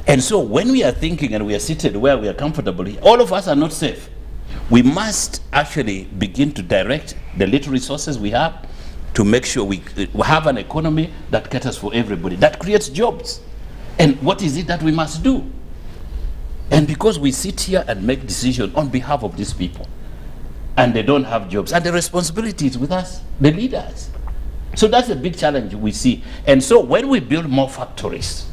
And so when we are thinking and we are seated where we are comfortable, all of us are not safe. We must actually begin to direct the little resources we have to make sure we have an economy that caters for everybody, that creates jobs. And what is it that we must do? And because we sit here and make decisions on behalf of these people, and they don't have jobs, and the responsibility is with us, the leaders. So that's a big challenge we see. And so when we build more factories,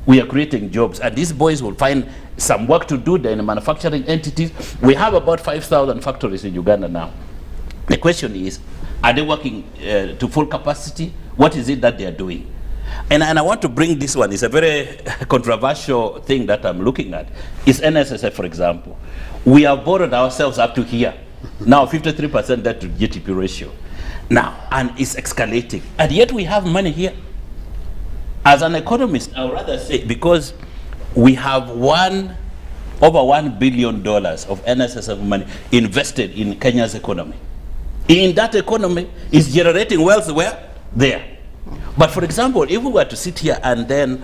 we are creating jobs, and these boys will find some work to do in the manufacturing entities. We have about 5,000 factories in Uganda now. The question is, are they working to full capacity? What is it that they are doing? And I want to bring this one. It's a very controversial thing that I'm looking at. It's NSSF, for example. We have borrowed ourselves up to here. Now 53% debt to GDP ratio. Now, and it's escalating. And yet we have money here. As an economist, I would rather say, because we have over $1 billion of NSSF money invested in Kenya's economy. In that economy, is generating wealth where? There. But for example, if we were to sit here and then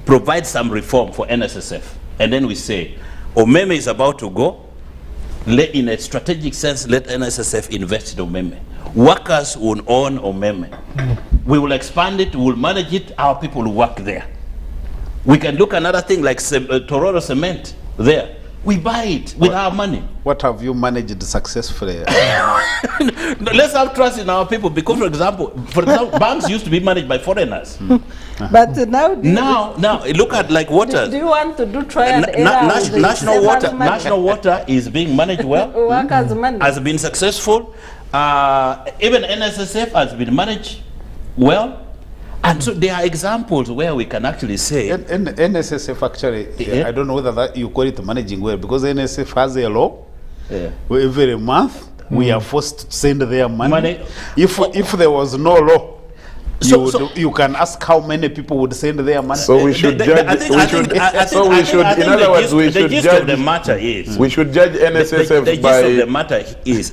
provide some reform for NSSF, and then we say, Omeme is about to go, in a strategic sense, let NSSF invest in Omeme. Workers will own Omeme. We will expand it, we will manage it, our people will work there. We can look another thing like Tororo Cement there. We buy it with our money. What have you managed successfully? Let's have trust in our people, because for example, banks used to be managed by foreigners. But now look at like water. Do you want to do trial and error? National water is being managed well. Workers' money has been successful. Even NSSF has been managed well. And so there are examples where we can actually say NSSF actually, I don't know whether you call it managing well, because NSSF has a law where every month we are forced to send their money. If there was no law, you can ask how many people would send their money. So we should judge. In other words, we should judge. The matter is we should judge NSSF the by the matter is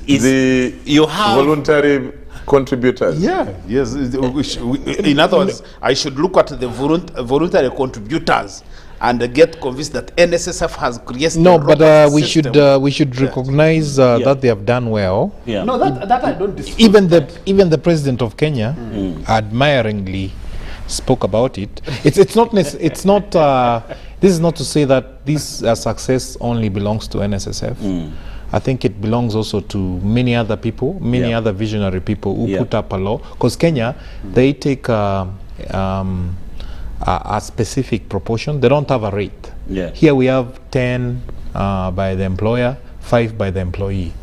you have voluntary contributors. In other words, I should look at the voluntary contributors and get convinced that NSSF has created No, a but robust we system. should recognize that they have done well. Yeah. No, that I don't dispute. Even the president of Kenya admiringly spoke about it. It's not this is not to say that this success only belongs to NSSF. I think it belongs also to many other people, many other visionary people who put up a law. Because Kenya, they take a specific proportion. They don't have a rate. Yeah. Here we have 10 by the employer, 5 by the employee.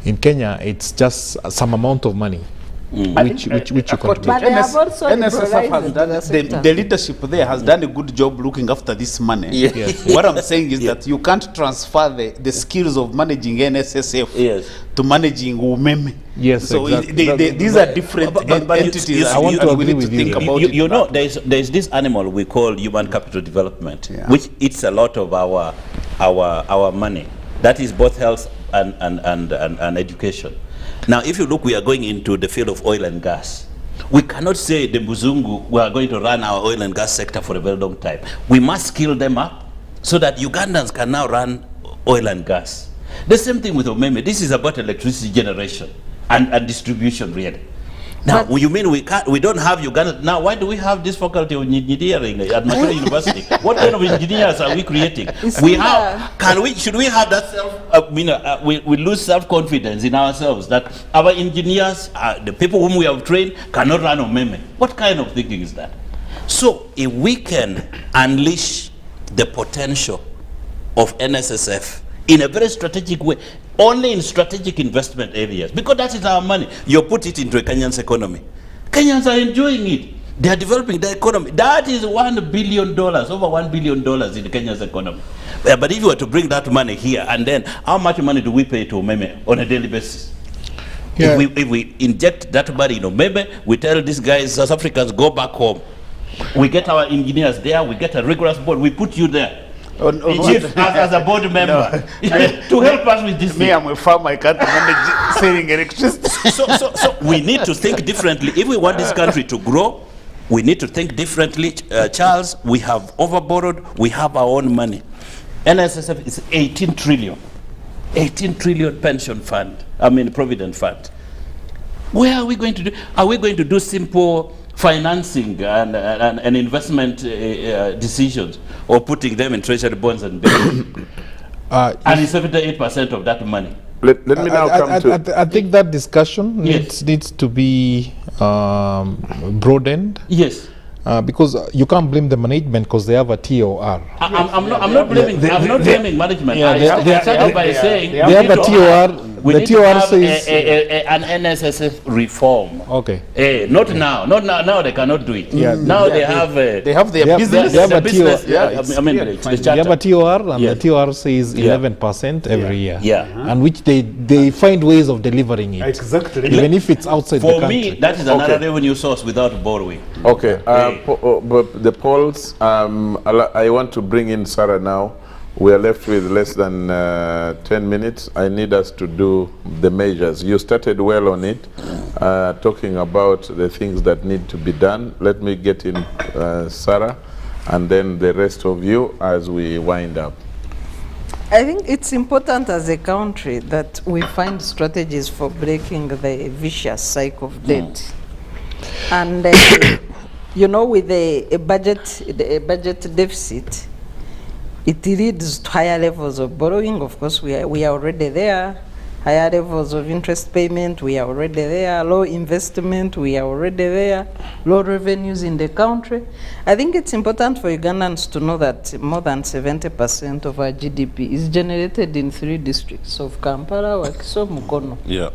In Kenya, it's just some amount of money. Which you contribute. But they have also NSSF has done, the sector. the leadership there has done a good job looking after this money. Yes. What I'm saying is that you can't transfer the skills of managing NSSF to managing Umeme. Yes, so exactly. these are different entities. I want to agree with you. You know, there's this animal we call human capital development, which eats a lot of our money. That is both health and education. Now, if you look, we are going into the field of oil and gas. We cannot say the Muzungu, we are going to run our oil and gas sector for a very long time. We must skill them up so that Ugandans can now run oil and gas. The same thing with Umeme. This is about electricity generation and distribution, really. Now, you mean we don't have Uganda? Now, why do we have this faculty of engineering at Makerere University? What kind of engineers are we creating? Should we have that we lose self-confidence in ourselves that our engineers, the people whom we have trained, cannot run Umeme? What kind of thinking is that? So, if we can unleash the potential of NSSF in a very strategic way, only in strategic investment areas, because that is our money. You put it into a Kenyan's economy. Kenyans are enjoying it. They are developing the economy. That is $1 billion, over $1 billion in Kenya's economy. But if you were to bring that money here, and then how much money do we pay to Umeme on a daily basis? Yeah. If we inject that money in Umeme, we tell these guys, South Africans, go back home. We get our engineers there, we get a rigorous board, we put you there. As a board member to help us with this. Me, I'm a farmer, I can't manage selling electricity. So we need to think differently. If we want this country to grow, we need to think differently. Charles, we have overborrowed, we have our own money. NSSF is 18 trillion. 18 trillion pension fund, provident fund. Where are we going to do? Are we going to do simple financing and investment decisions, or putting them in treasury bonds and bills? And it's 78% of that money. Let me now come to... I think that discussion needs to be broadened. Yes. Because you can't blame the management because they have a TOR. I'm not blaming management. I started by saying they have a TOR. We need to have an NSSF reform. Okay. Not now. Now they cannot do it. Now they have their business. They have a business. They have a TOR, and the TOR says 11% every year. And which they find ways of delivering it. Exactly. Even if it's outside the country. For me, that is another revenue source without borrowing. Okay. But the polls, I want to bring in Sarah now. We are left with less than 10 minutes. I need us to do the measures. You started well on it, talking about the things that need to be done. Let me get in Sarah, and then the rest of you as we wind up. I think it's important as a country that we find strategies for breaking the vicious cycle of debt. And you know, with a budget deficit, it leads to higher levels of borrowing. Of course, we are already there. Higher levels of interest payment, we are already there. Low investment, we are already there. Low revenues in the country. I think it's important for Ugandans to know that more than 70% of our GDP is generated in 3 districts of Kampala, Wakiso, Mukono. Yeah.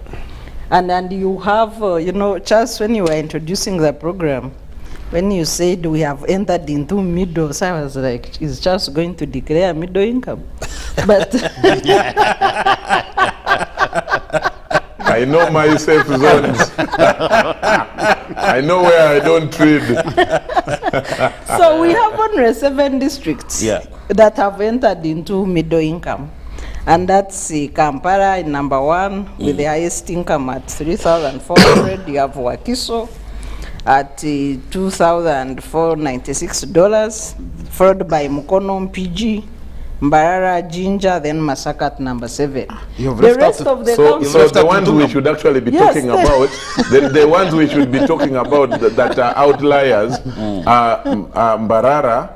And you have, you know, Charles, when you were introducing the program, when you said we have entered into middle, so I was like, is just going to declare middle income? But I know my safe zones. I know where I don't trade. So we have only 7 districts that have entered into middle income. And that's Kampala in number 1 with the highest income at 3,400. You have Wakiso. at $2,496, followed by Mukono PG, Mbarara Jinja, then Masaka at number 7. You've The left rest out- of the So council, the ones we should actually be Yes, talking the- about, the ones we should be talking about that are outliers are Mbarara,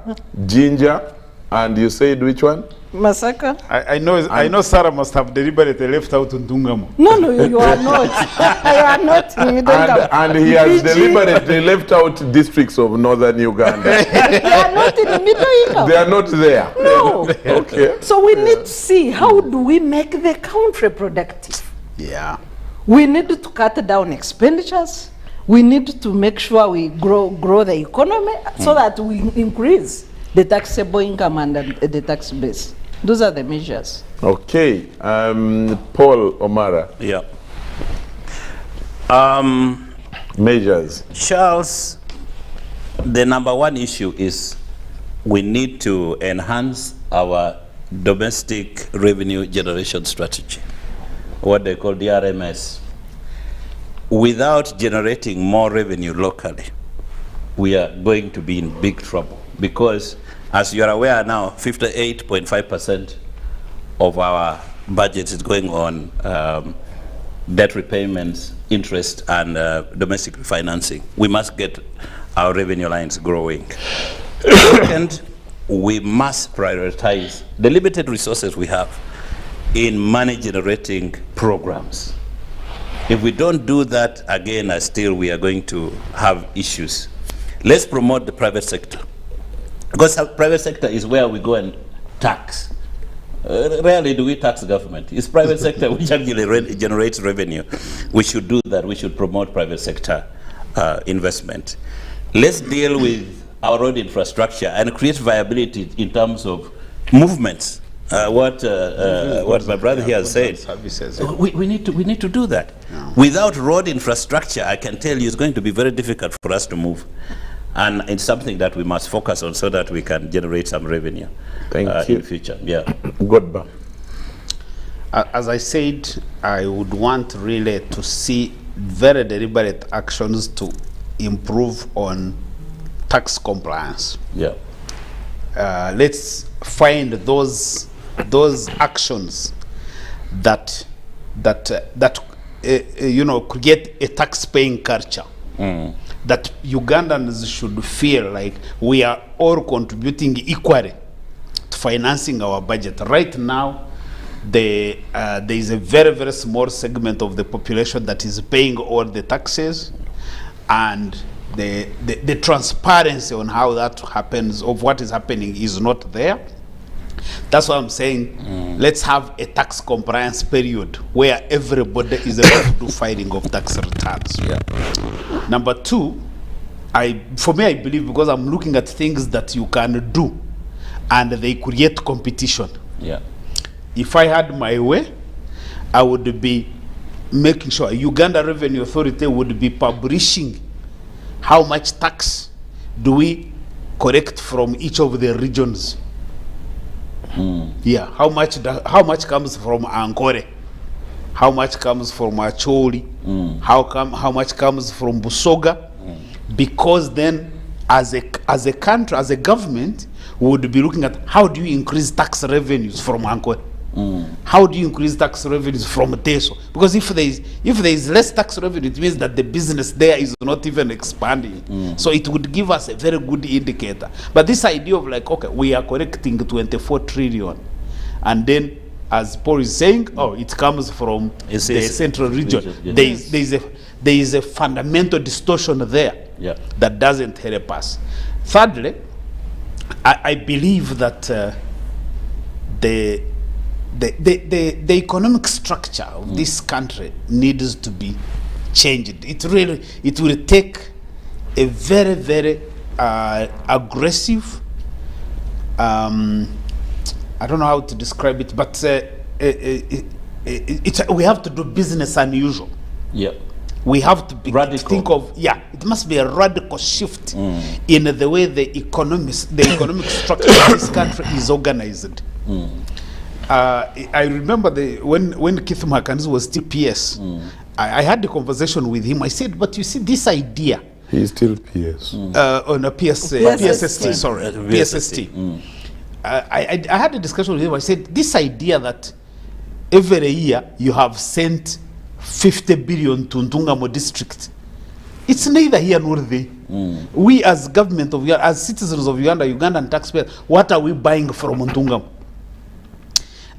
Jinja, and you said which one? Masaka? I know Sarah must have deliberately left out Ntungamo. No, you are not. You are not. You don't have- And he has PG. deliberately left out districts of northern Uganda. They are not in the middle income. They are not there. No. Okay. So we need to see how do we make the country productive. Yeah. We need to cut down expenditures. We need to make sure we grow the economy so that we increase the taxable income and the tax base. Those are the measures. Okay. Paul Omara. Yeah. Measures. Charles, the number one issue is we need to enhance our domestic revenue generation strategy, what they call the RMS. Without generating more revenue locally, we are going to be in big trouble because, as you are aware now, 58.5% of our budget is going on debt repayments, interest, and domestic refinancing. We must get our revenue lines growing. Second, we must prioritize the limited resources we have in money-generating programs. If we don't do that, again, still we are going to have issues. Let's promote the private sector. Because the private sector is where we go and tax. Rarely do we tax government. It's private sector which actually generates revenue. We should do that. We should promote private sector investment. Let's deal with our road infrastructure and create viability in terms of movements. What my brother here has said. We need to do that. Yeah. Without road infrastructure, I can tell you it's going to be very difficult for us to move. And it's something that we must focus on so that we can generate some revenue in the future. Yeah. Godba. As I said, I would want really to see very deliberate actions to improve on tax compliance. Yeah. Let's find those actions that create a tax-paying culture. That Ugandans should feel like we are all contributing equally to financing our budget. Right now, there is a very, very small segment of the population that is paying all the taxes, and the transparency on how that happens, of what is happening, is not there. That's why I'm saying let's have a tax compliance period where everybody is able to do filing of tax returns. Yeah. Number two, for me, I believe, because I'm looking at things that you can do and they create competition. Yeah. If I had my way, I would be making sure Uganda Revenue Authority would be publishing how much tax do we collect from each of the regions. Yeah, how much comes from Ankole, how much comes from Acholi, how much comes from Busoga, because then as a country, as a government, we would be looking at how do you increase tax revenues from Ankole. How do you increase tax revenues from Teso? Because if there is less tax revenue, it means that the business there is not even expanding. So it would give us a very good indicator. But this idea of like, okay, we are collecting 24 trillion, and then, as Paul is saying, it comes from the central region. Yes. There is a fundamental distortion there that doesn't help us. Thirdly, I believe that the economic structure of this country needs to be changed. It will take a very, very aggressive, I don't know how to describe it, but we have to do business unusual. Yeah. We have to think of, it must be a radical shift in the way the economic structure of this country is organized. I remember when Keith McKenzie was TPS, I had a conversation with him. I said, but you see, this idea He's still PS. On a PSST, sorry, PSST. I had a discussion with him. I said, this idea that every year you have sent 50 billion to Ntungamo district, it's neither here nor there. We as government of Uganda, as citizens of Uganda, Ugandan taxpayers, what are we buying from Ntungamo?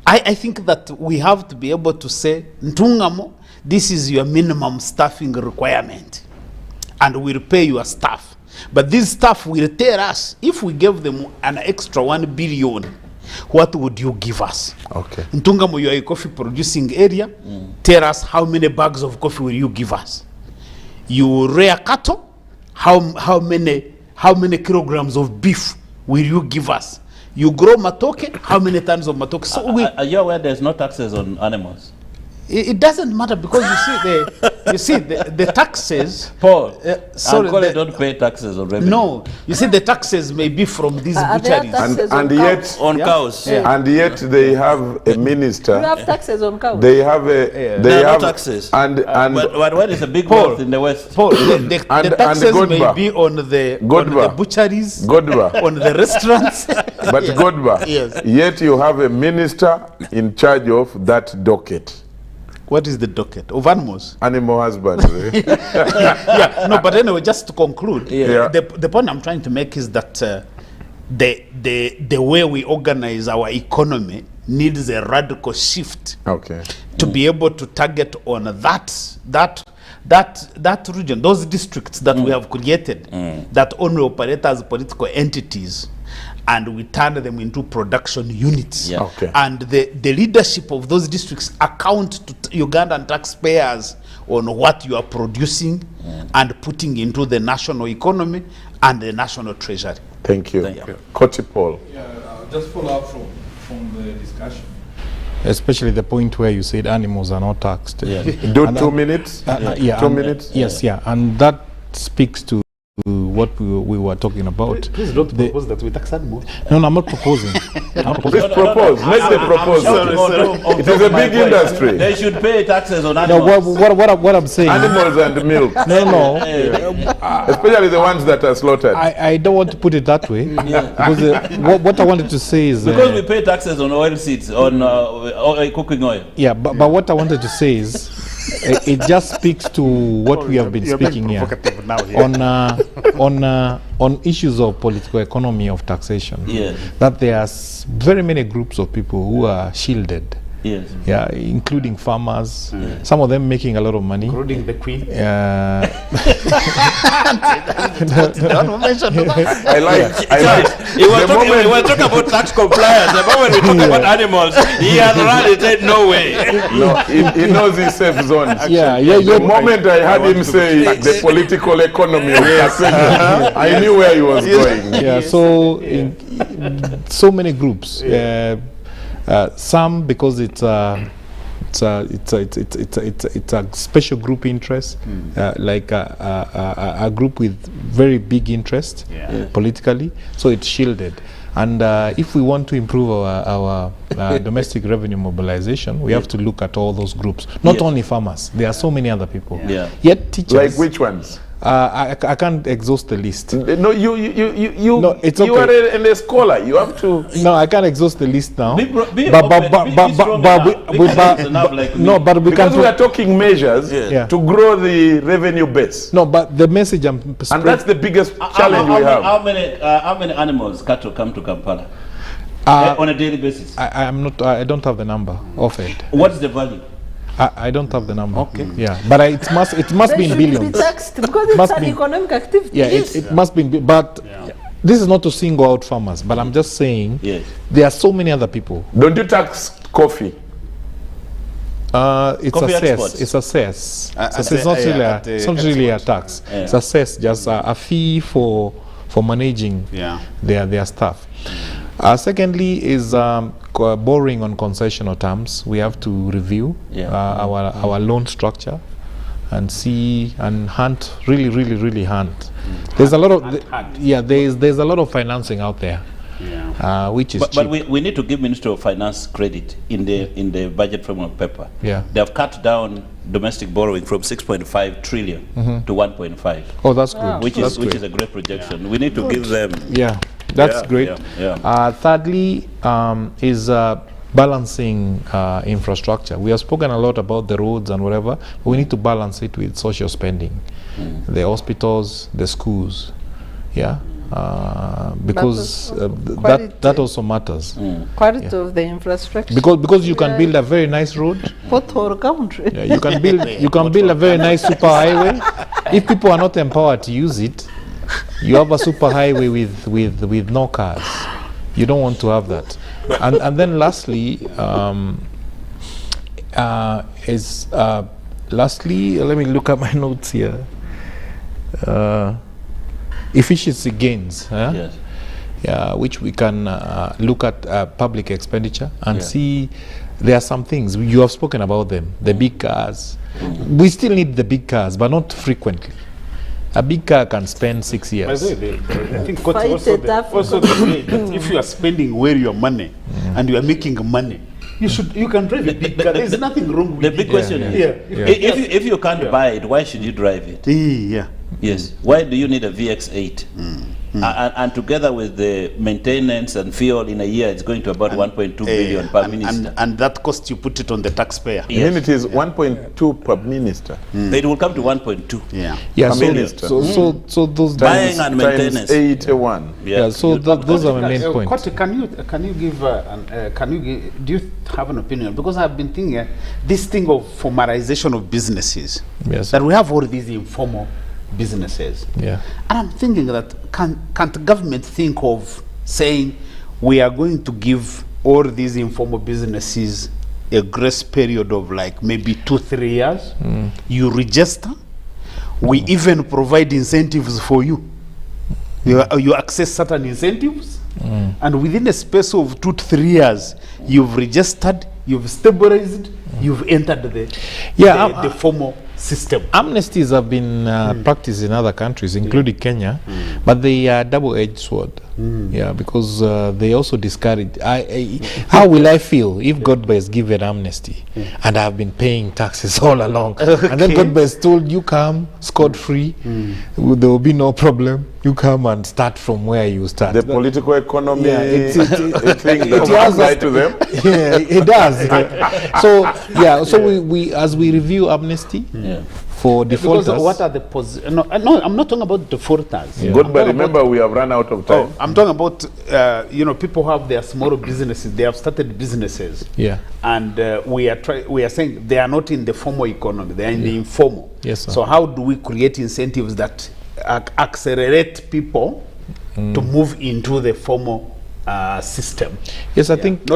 I think that we have to be able to say, Ntungamo, this is your minimum staffing requirement, and we'll pay your staff. But this staff will tell us, if we gave them an extra 1 billion, what would you give us? Okay. Ntungamo, you are a coffee producing area. Tell us how many bags of coffee will you give us? You rear cattle, how many kilograms of beef will you give us? You grow matoke, how many tons of matoke? So are you aware there's no taxes on animals? It doesn't matter, because you see the taxes. Paul, sorry, they don't pay taxes on revenue. No, you see the taxes may be from these butcheries, and yet on cows. And yet they have a minister. You have taxes on cows. They have a they have no taxes. And but when is a big wealth in the West? Paul, the taxes may be on the butcheries, on the restaurants. But Godba, yes. Yet you have a minister in charge of that docket. What is the docket of animals? Animal husbandry. Yeah, no, but anyway, just to conclude, Yeah. the point I'm trying to make is that the way we organize our economy needs a radical shift. Okay. To be able to target on that region, those districts that we have created, that only operate as political entities, and we turn them into production units. Yeah. Okay. And the leadership of those districts account to Ugandan taxpayers on what you are producing and putting into the national economy and the national treasury. Thank you. Thank you. Koti Paul. Yeah, just follow up from the discussion. Especially the point where you said animals are not taxed. Yeah. Do 2 minutes? Yeah. 2 minutes? Yes, yeah. And that speaks to what we were talking about. Please don't propose that we tax animals. No, I'm not proposing. Please propose. Make the proposal. It is a big industry. They should pay taxes on No, animals. what I'm saying. Animals and milk. No. Especially the ones that are slaughtered. I don't want to put it that way. Because what I wanted to say is Because we pay taxes on oil seeds, on cooking oil. yeah, but what I wanted to say is it just speaks to what we have been speaking here on issues of political economy of taxation. Yes. That there are very many groups of people who are shielded. Yes. Yeah, including farmers, some of them making a lot of money. Including the queen. I like. We were talking about tax compliance. The moment we talk about animals, he has run and said, no way. No, he knows his safe zones. Yeah. The moment I heard him say the political economy of taxation, I knew where he was going. Yeah, so so many groups. Some because it's a special group interest, like a group with very big interest politically, so it's shielded. And if we want to improve our domestic revenue mobilization, we have to look at all those groups, not only farmers. There are so many other people. Yet teachers. Like which ones? I can't exhaust the list. No, you No, it's okay. You are a scholar. You have to. No, I can't exhaust the list now. But we Because we are talking measures to grow the revenue base. No, but the message I'm and that's the biggest challenge we have. How many animals, cattle come to Kampala on a daily basis? I don't have the number offered. What's the value? I don't have the number. Okay. Yeah, but it must be in billions. Be taxed because it's an economic activity. Yeah, it must be. But this is not to single out farmers. But I'm just saying there are so many other people. Don't you tax coffee? It's Coffee a cess. exports. It's a cess. It's not really a tax. It's a cess, just a fee for managing their staff. Secondly is borrowing on concessional terms. We have to review our loan structure and see and hunt, really hunt. There's a lot of there's a lot of financing out there, which is But cheap. we need to give Ministry of Finance credit in the budget framework paper. Yeah. They have cut down domestic borrowing from 6.5 trillion to 1.5. Oh, that's good. Which That's is a great projection. We need to give them. Yeah, that's Yeah, great. yeah. Thirdly, is balancing infrastructure. We have spoken a lot about the roads and whatever, but we need to balance it with social spending, the hospitals, the schools, because that also matters. Quality of the infrastructure. Because you can build a very nice road. Pothole country. Yeah, you can build a very nice super highway. If people are not empowered to use it, you have a super highway with no cars. You don't want to have that. And then lastly, let me look at my notes here. Efficiency gains, Yes. which we can look at public expenditure and see there are some things. You have spoken about them, the big cars. We still need the big cars, but not frequently. A big car can spend 6 years. I think Coach, also the way that if you are spending where your money and you are making money, you can drive a big car. There is nothing wrong with The big question is, if you can't buy it, why should you drive it? Yeah. Yes. Why do you need a VX8? And together with the maintenance and fuel in a year, it's going to about 1.2 billion per minister. And that cost, you put it on the taxpayer. I mean, it is 1.2 per minister. It will come to 1.2. Yeah, Per minister. so those Buying and maintenance. Times 81. so those are my main points. Coach, can you give do you have an opinion? Because I've been thinking this thing of formalization of businesses. Yes. That we have all these informal businesses. Yeah. And I'm thinking that can't the government think of saying we are going to give all these informal businesses a grace period of like maybe 2-3 years? You register, we even provide incentives for you. You access certain incentives, and within a space of 2 to 3 years, you've registered, you've stabilized, you've entered the formal system. Amnesties have been practiced in other countries, including Kenya, but they are double-edged sword. Yeah, because they also discourage. How will I feel if Godbe is given amnesty and I've been paying taxes all along, and then Godbe is told you come scot-free, there will be no problem. You come and start from where you start. The political economy, it thing doesn't apply to them. Yeah, it does. So we as we review amnesty for defaulters. Because what are the no, I'm not talking about defaulters. Good, but remember we have run out of time. I'm talking about people who have their small businesses. They have started businesses. Yeah. And we are saying they are not in the formal economy. They are in the informal. Yes, sir. So how do we create incentives that accelerate people to move into the formal system? Yes, I think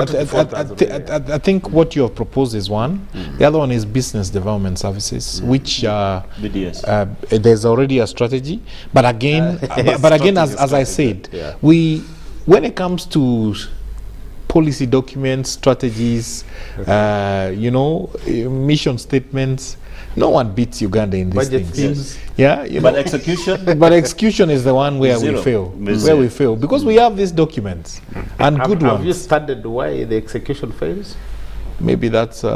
what you have proposed is one. The other one is business development services, which there's already a strategy. But again, as I said, when it comes to policy documents, strategies, mission statements, no one beats Uganda in these things. Yeah, but execution. But execution is the one where we fail. Where we fail because we have these documents and good ones. Have you studied why the execution fails? Maybe that's. We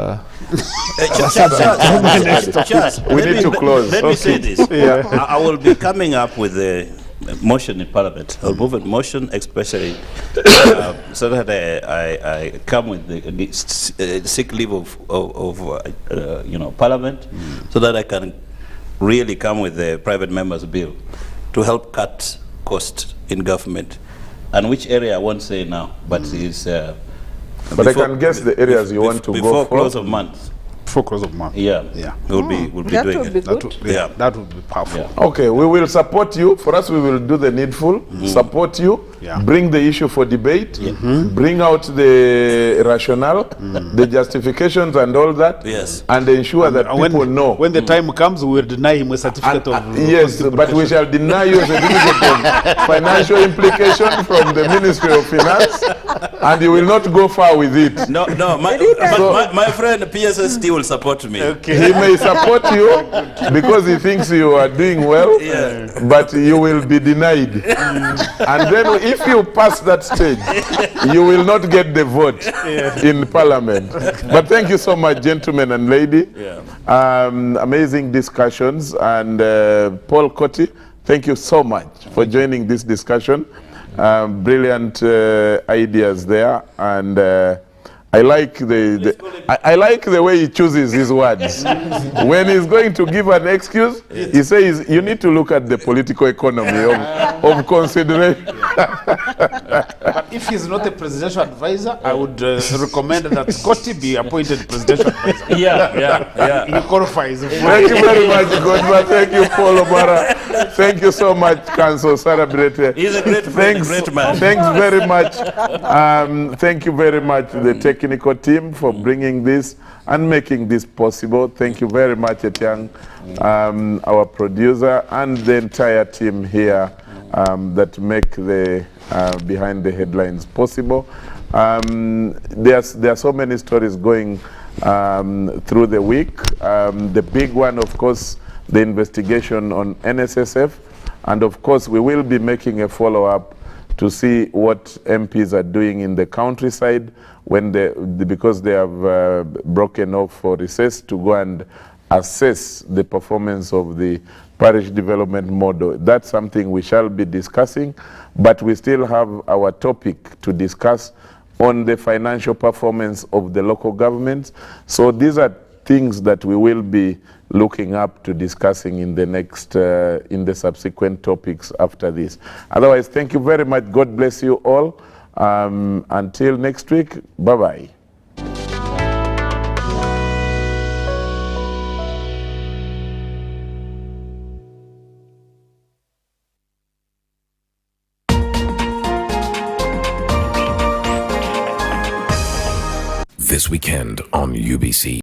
need to close. Let me say this. I will be coming up with a motion in Parliament. I'll move a motion, especially so that I come with the sick leave of Parliament, so that I can really come with the private members bill to help cut costs in government. And which area I won't say now, but is. But I can guess the areas you want to go for. Before close of month. Before close of month. Yeah. We'll be doing it. That would be powerful. Okay, we will support you. For us, we will do the needful. Support you. Bring the issue for debate. Bring out the rationale, the justifications and all that. Yes. And ensure that people know. When the time comes, we will deny him a certificate of... Yes, but we shall deny you a certificate of financial implication from the Ministry of Finance, and you will not go far with it. No, my friend PSST will support me. Okay. He may support you because he thinks you are doing well, but you will be denied. And then if you pass that stage, you will not get the vote in Parliament. But thank you so much, gentlemen and lady. Amazing discussions. And Paul Koti, thank you so much for joining this discussion. Brilliant ideas there. And I like I like the way he chooses his words. When he's going to give an excuse, he says you need to look at the political economy of consideration. But if he's not a presidential advisor, I would recommend that Scotty be appointed presidential advisor. He qualifies. Thank you very much, Godma. Thank you, Paul Omara. Thank you so much, Council Sarah Brete. He's a great friend, a great man. Thanks very much. Thank you very much, the technical team, for bringing this and making this possible. Thank you very much, Etiang, our producer, and the entire team here that make the behind the headlines possible. There are so many stories going through the week. The big one, of course, the investigation on NSSF, and of course we will be making a follow-up to see what MPs are doing in the countryside when because they have broken off for recess to go and assess the performance of the parish development model. That's something we shall be discussing, but we still have our topic to discuss on the financial performance of the local governments. So these are things that we will be looking up to discussing in the next, in the subsequent topics after this. Otherwise, thank you very much. God bless you all. Until next week, bye-bye. This weekend on UBC.